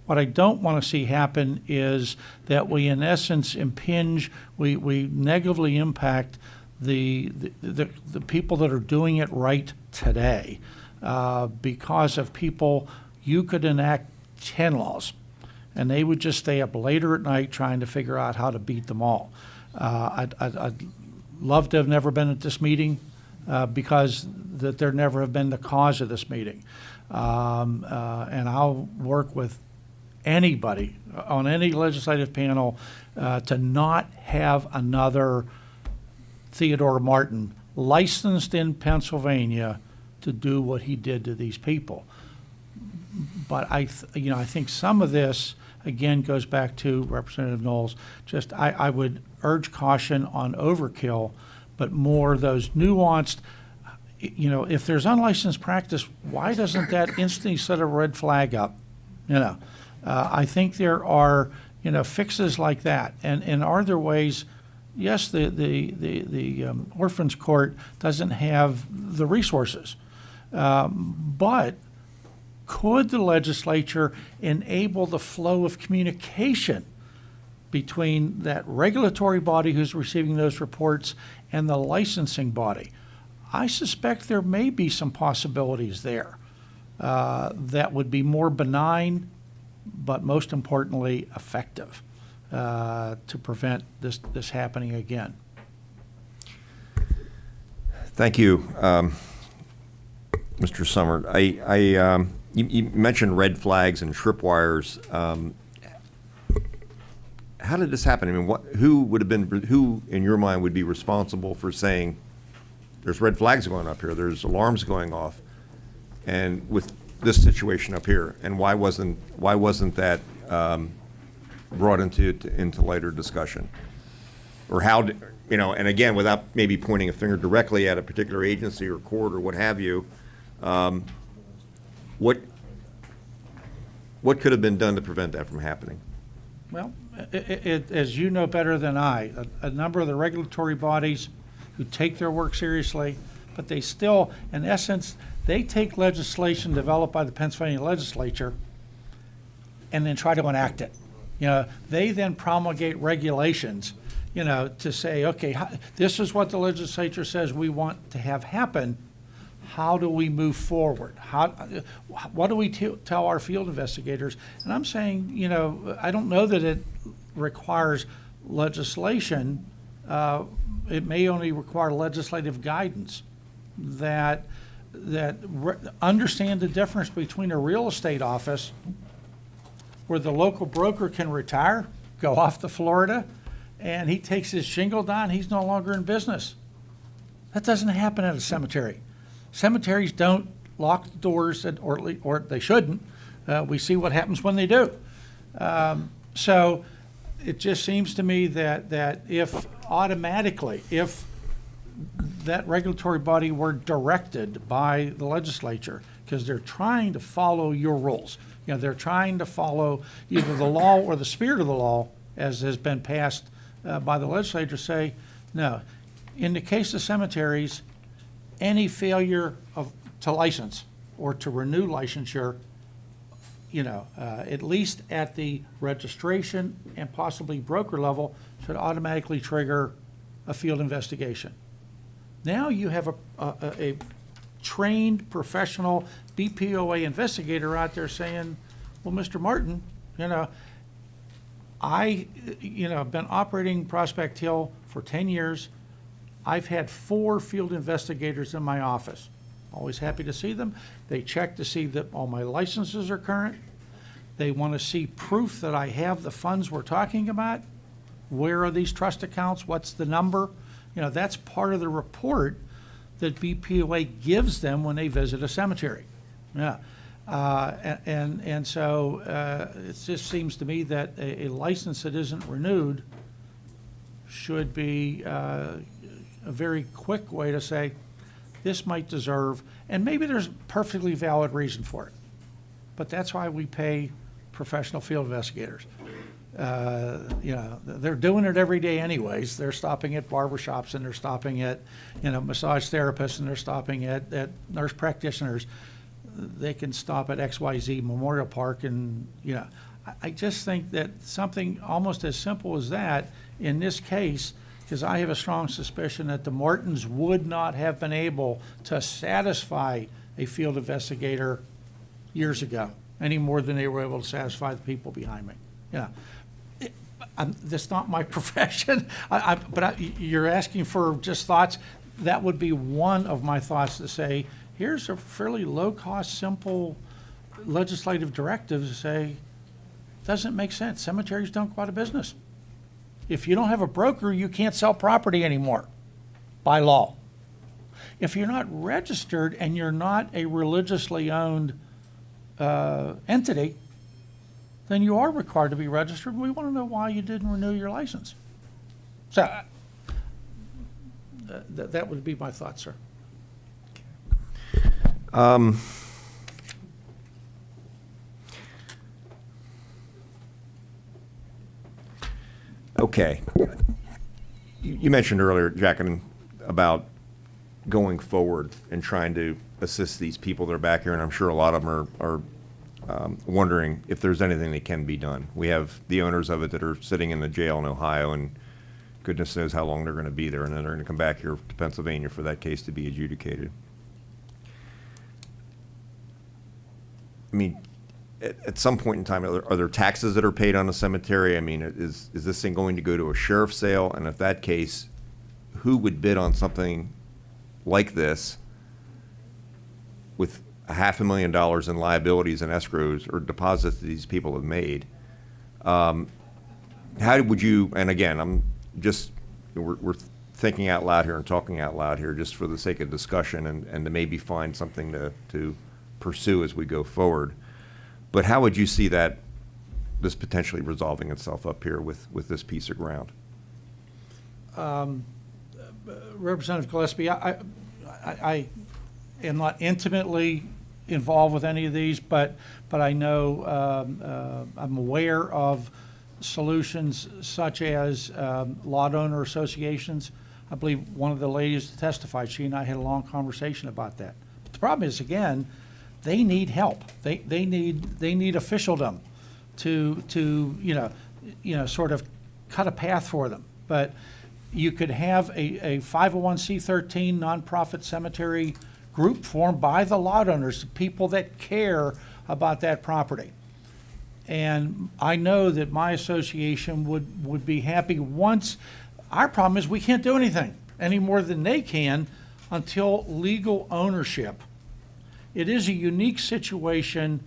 what I don't want to see happen is that we in essence impinge, we negatively impact the people that are doing it right today. Because of people, you could enact 10 laws, and they would just stay up later at night trying to figure out how to beat them all. I'd love to have never been at this meeting because that there never have been the cause of this meeting. And I'll work with anybody on any legislative panel to not have another Theodore Martin licensed in Pennsylvania to do what he did to these people. But I think some of this, again, goes back to Representative Knowles. I would urge caution on overkill, but more those nuanced, if there's unlicensed practice, why doesn't that instantly set a red flag up? I think there are, fixes like that. And are there ways? Yes, the Orphans Court doesn't have the resources. But could the legislature enable the flow of communication between that regulatory body who's receiving those reports and the licensing body? I suspect there may be some possibilities there that would be more benign, but most importantly, effective to prevent this happening again. Thank you. Mr. Summer, you mentioned red flags and tripwires. How did this happen? I mean, who in your mind would be responsible for saying there's red flags going up here, there's alarms going off, and with this situation up here, and why wasn't that brought into later discussion, or how? And again, without maybe pointing a finger directly at a particular agency or court or what have you. What could have been done to prevent that from happening? Well, as you know better than I, a number of the regulatory bodies who take their work seriously, but they still, in essence, they take legislation developed by the Pennsylvania legislature and then try to enact it. They then promulgate regulations, to say, okay, this is what the legislature says we want to have happen. How do we move forward? What do we tell our field investigators? And I'm saying, I don't know that it requires legislation. It may only require legislative guidance that understand the difference between a real estate office where the local broker can retire, go off to Florida, and he takes his shingle down, he's no longer in business. That doesn't happen at a cemetery. Cemeteries don't lock the doors, or they shouldn't. We see what happens when they do. So it just seems to me that if that regulatory body were directed by the legislature, because they're trying to follow your rules. You know, they're trying to follow either the law or the spirit of the law, as has been passed by the legislature, say, no. In the case of cemeteries, any failure to license or to renew licensure, at least at the registration and possibly broker level, should automatically trigger a field investigation. Now you have a trained professional BPOA investigator out there saying, well, Mr. Martin, I've been operating Prospect Hill for 10 years. I've had 4 field investigators in my office. Always happy to see them. They check to see that all my licenses are current. They want to see proof that I have the funds we're talking about. Where are these trust accounts? What's the number? That's part of the report that BPOA gives them when they visit a cemetery. Yeah. And so it just seems to me that a license that isn't renewed should be a very quick way to say, this might deserve, and maybe there's a perfectly valid reason for it. But that's why we pay professional field investigators. They're doing it every day anyways. They're stopping at barbershops, and they're stopping at, massage therapists, and they're stopping at nurse practitioners. They can stop at XYZ Memorial Park, and, I just think that something almost as simple as that, in this case, because I have a strong suspicion that the Martins would not have been able to satisfy a field investigator years ago, any more than they were able to satisfy the people behind me. That's not my profession, but you're asking for just thoughts. That would be one of my thoughts, to say, here's a fairly low-cost, simple legislative directive to say, doesn't make sense. Cemeteries don't go out of business. If you don't have a broker, you can't sell property anymore by law. If you're not registered and you're not a religiously owned entity, then you are required to be registered. We want to know why you didn't renew your license. So that would be my thought, sir. Okay. You mentioned earlier, Jack, about going forward and trying to assist these people that are back here, and I'm sure a lot of them are wondering if there's anything that can be done. We have the owners of it that are sitting in the jail in Ohio, and goodness knows how long they're going to be there, and then they're going to come back here to Pennsylvania for that case to be adjudicated. I mean, at some point in time, are there taxes that are paid on a cemetery? I mean, is this thing going to go to a sheriff's sale? And if that case, who would bid on something like this with $500,000 in liabilities and escrows or deposits that these people have made? How would you, and again, we're thinking out loud here and talking out loud here just for the sake of discussion and to maybe find something to pursue as we go forward. But how would you see this potentially resolving itself up here with this piece of ground? Representative Gillespie, I am not intimately involved with any of these, but I know I'm aware of solutions such as lot owner associations. I believe one of the ladies that testified, she and I had a long conversation about that. But the problem is, again, they need help. They need officialdom to sort of cut a path for them. But you could have a 501c13 nonprofit cemetery group formed by the lot owners, people that care about that property. And I know that my association would be happy once. Our problem is we can't do anything any more than they can until legal ownership it is a unique situation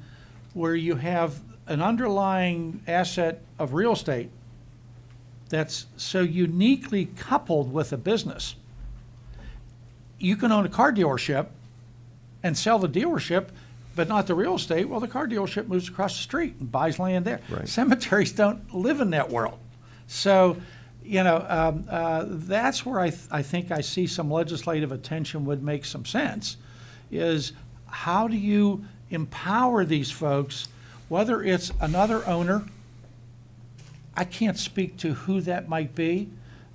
where you have an underlying asset of real estate that's so uniquely coupled with a business. You can own a car dealership and sell the dealership, but not the real estate. Well, the car dealership moves across the street and buys land there. Right. Cemeteries don't live in that world. So, that's where I think I see some legislative attention would make some sense, is how do you empower these folks, whether it's another owner, I can't speak to who that might be,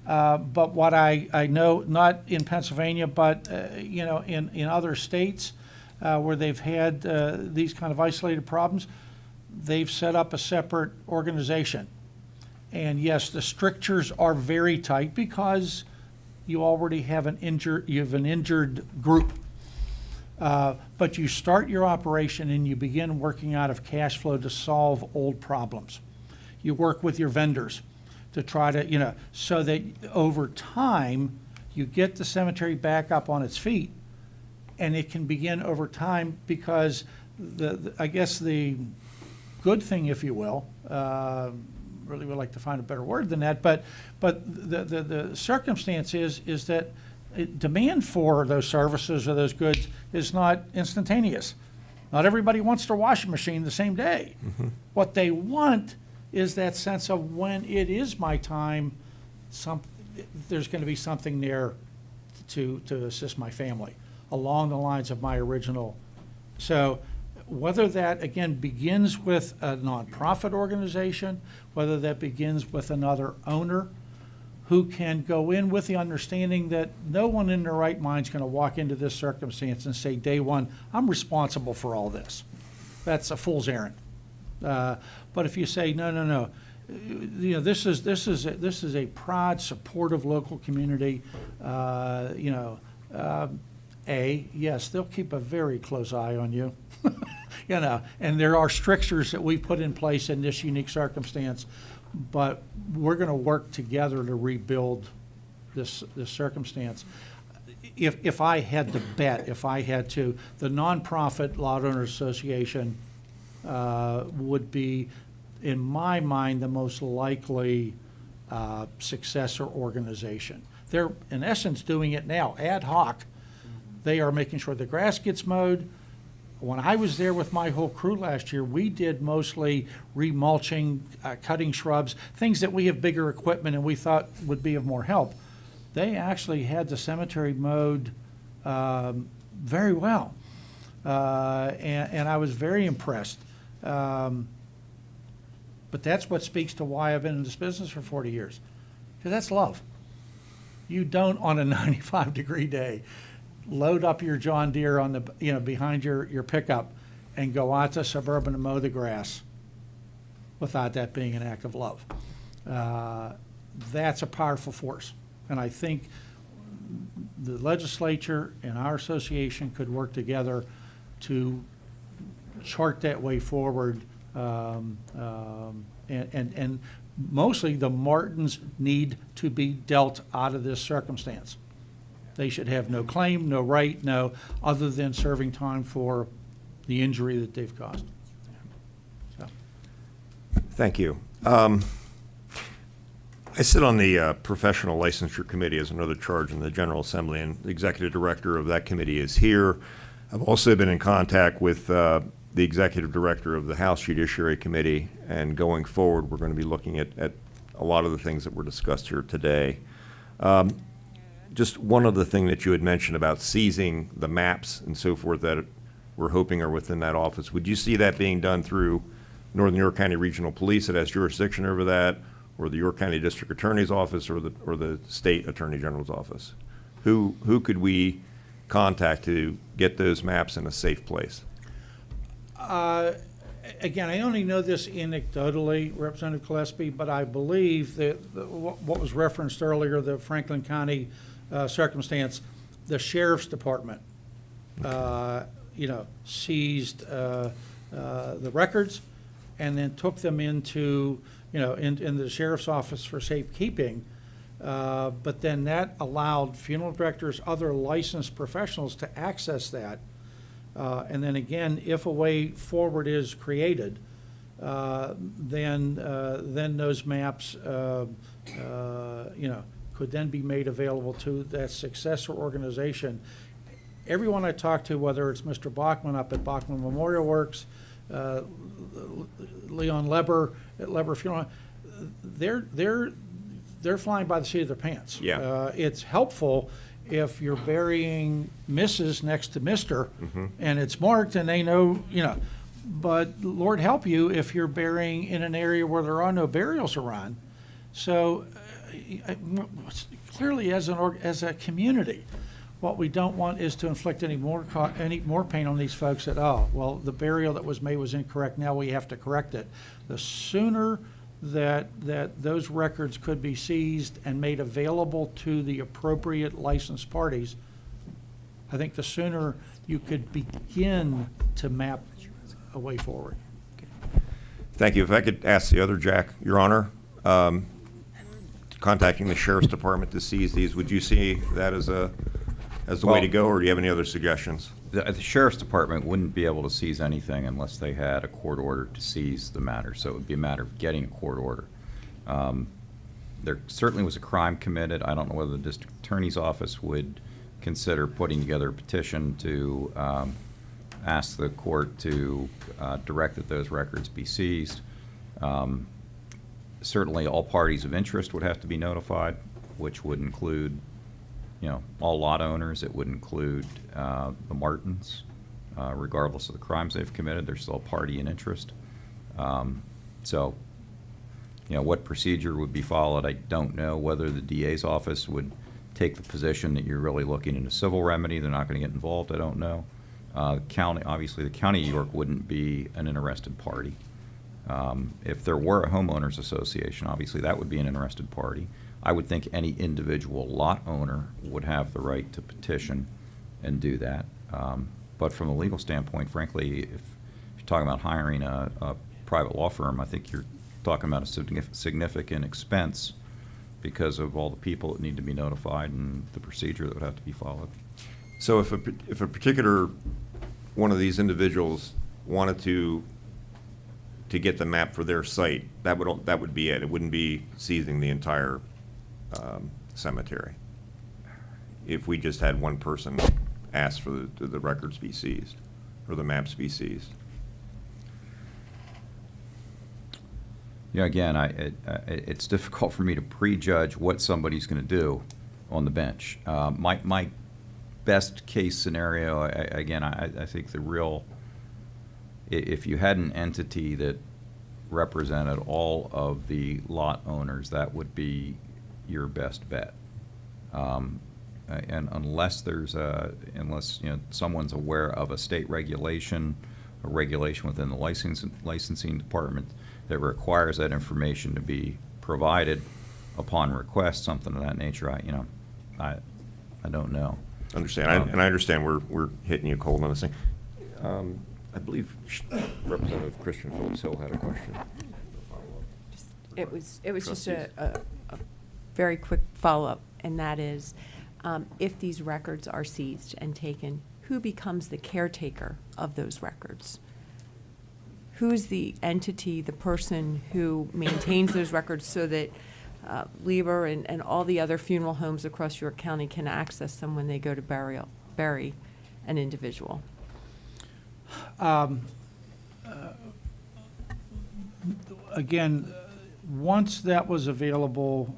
but what I know, not in Pennsylvania, but, in other states where they've had these kind of isolated problems, they've set up a separate organization. And yes, the strictures are very tight because you already have an injured group. But you start your operation and you begin working out of cash flow to solve old problems. You work with your vendors to try to, so that over time, you get the cemetery back up on its feet, and it can begin over time because I guess the good thing, if you will, really would like to find a better word than that, but the circumstance is that demand for those services or those goods is not instantaneous. Not everybody wants their washing machine the same day. Mm-hmm. What they want is that sense of when it is my time, there's going to be something there to assist my family along the lines of my original. So whether that, again, begins with a nonprofit organization, whether that begins with another owner who can go in with the understanding that no one in their right mind is going to walk into this circumstance and say, day one, I'm responsible for all this. That's a fool's errand. But if you say, no, this is a proud, supportive local community, yes, they'll keep a very close eye on you. And there are strictures that we put in place in this unique circumstance, but we're going to work together to rebuild this circumstance. If I had to bet, the nonprofit Lot Owners Association would be, in my mind, the most likely successor organization. They're, in essence, doing it now, ad hoc. They are making sure the grass gets mowed. When I was there with my whole crew last year, we did mostly remulching, cutting shrubs, things that we have bigger equipment and we thought would be of more help. They actually had the cemetery mowed very well. And I was very impressed. But that's what speaks to why I've been in this business for 40 years. Because that's love. You don't, on a 95-degree day, load up your John Deere on the, behind your pickup and go out to Suburban and mow the grass without that being an act of love. That's a powerful force. And I think the legislature and our association could work together to chart that way forward. And mostly the Martins need to be dealt out of this circumstance. They should have no claim, no right, no, other than serving time for the injury that they've caused. So. Thank you. I sit on the Professional Licensure Committee as another charge in the General Assembly, and the executive director of that committee is here. I've also been in contact with the executive director of the House Judiciary Committee, and going forward, we're going to be looking at a lot of the things that were discussed here today. Just one other thing that you had mentioned about seizing the maps and so forth that we're hoping are within that office. Would you see that being done through Northern York County Regional Police that has jurisdiction over that, or the York County District Attorney's Office, or the State Attorney General's Office? Who could we contact to get those maps in a safe place? Again, I only know this anecdotally, Representative Gillespie, but I believe that what was referenced earlier, the Franklin County circumstance, the Sheriff's Department, seized the records and then took them into, in the Sheriff's Office for safekeeping. But then that allowed funeral directors, other licensed professionals to access that. And then again, if a way forward is created, then those maps, could then be made available to that successor organization. Everyone I talk to, whether it's Mr. Bachman up at Bachman Memorial Works, Leon Leber at Leber Funeral, they're flying by the seat of their pants. Yeah. It's helpful if you're burying Mrs. next to Mr. And it's marked and they know, but Lord help you if you're burying in an area where there are no burials around. So clearly as a community, what we don't want is to inflict any more pain on these folks that, the burial that was made was incorrect, now we have to correct it. The sooner that those records could be seized and made available to the appropriate licensed parties, I think the sooner you could begin to map a way forward. Thank you. If I could ask the other Jack, Your Honor, contacting the Sheriff's Department to seize these, would you see that as the way to go, or do you have any other suggestions? The Sheriff's Department wouldn't be able to seize anything unless they had a court order to seize the matter, so it would be a matter of getting a court order. There certainly was a crime committed. I don't know whether the district attorney's office would consider putting together a petition to ask the court to direct that those records be seized. Certainly all parties of interest would have to be notified, which would include all lot owners. It would include the Martins, regardless of the crimes they've committed. They're still a party in interest. So, what procedure would be followed, I don't know. Whether the DA's office would take the position that you're really looking into civil remedy, they're not going to get involved, I don't know. Obviously the County of York wouldn't be an interested party. If there were a homeowners association, obviously that would be an interested party. I would think any individual lot owner would have the right to petition and do that. But from a legal standpoint, frankly, if you're talking about hiring a private law firm, I think you're talking about a significant expense because of all the people that need to be notified and the procedure that would have to be followed. So if a particular one of these individuals wanted to get the map for their site, that would be it. It wouldn't be seizing the entire cemetery. If we just had one person ask for the records be seized or the maps be seized. Again, it's difficult for me to prejudge what somebody's going to do on the bench. My best case scenario, I think if you had an entity that represented all of the lot owners, that would be your best bet. And unless someone's aware of a state regulation, a regulation within the licensing department that requires that information to be provided upon request, something of that nature, I don't know. Understand, I understand we're hitting you cold on this thing. I believe Representative Christian Phillips Hill had a question. It was just a very quick follow-up, and that is, if these records are seized and taken, who becomes the caretaker of those records? Who's the entity, the person who maintains those records so that Lieber and all the other funeral homes across York County can access them when they go to bury an individual? Again, once that was available,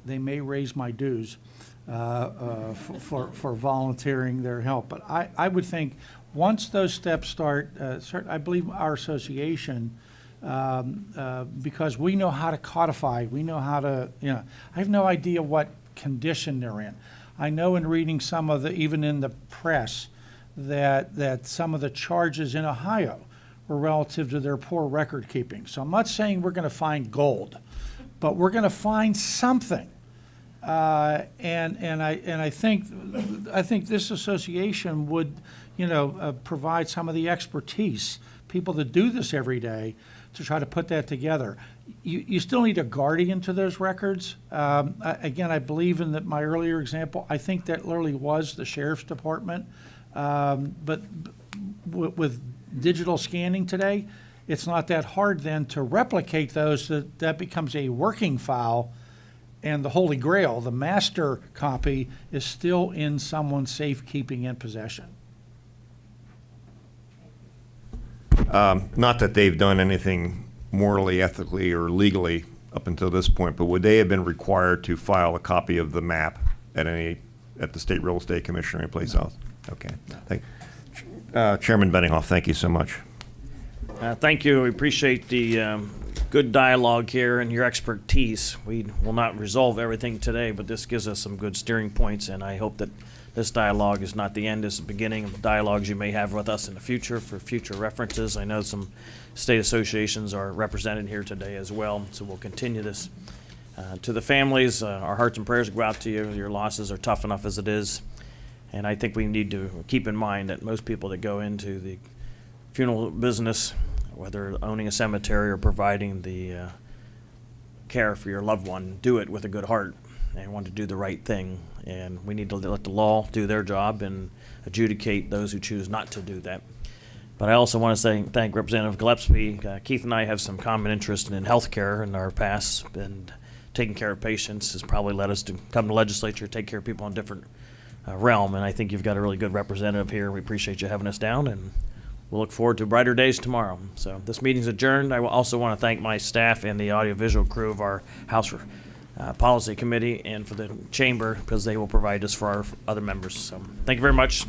they may raise my dues for volunteering their help. But I would think once those steps start, I believe our association, because we know how to codify, we know how to, I have no idea what condition they're in. I know in reading some of even in the press, that some of the charges in Ohio were relative to their poor record keeping. So I'm not saying we're going to find gold, but we're going to find something. And I think this association would, provide some of the expertise, people that do this every day, to try to put that together. You still need a guardian to those records. Again, I believe in my earlier example, I think that literally was the sheriff's department. But with digital scanning today, it's not that hard then to replicate those. That becomes a working file, and the Holy Grail, the master copy, is still in someone's safekeeping and possession. Not that they've done anything morally, ethically, or legally up until this point, but would they have been required to file a copy of the map at the State Real Estate Commission or any place else? Okay. Chairman Benninghoff, thank you so much. Thank you. We appreciate the good dialogue here and your expertise. We will not resolve everything today, but this gives us some good steering points, and I hope that this dialogue is not the end, it's the beginning of the dialogues you may have with us in the future for future references. I know some state associations are represented here today as well, so we'll continue this. To the families, our hearts and prayers go out to you. Your losses are tough enough as it is, and I think we need to keep in mind that most people that go into the funeral business, whether owning a cemetery or providing the care for your loved one, do it with a good heart and want to do the right thing. And we need to let the law do their job and adjudicate those who choose not to do that. But I also want to thank Representative Gillespie. Keith and I have some common interest in healthcare in our past, and taking care of patients has probably led us to come to legislature, take care of people in a different realm. And I think you've got a really good representative here. We appreciate you having us down, and we'll look forward to brighter days tomorrow. So this meeting's adjourned. I also want to thank my staff and the audiovisual crew of our House Policy Committee and for the Chamber, because they will provide us for our other members. So thank you very much.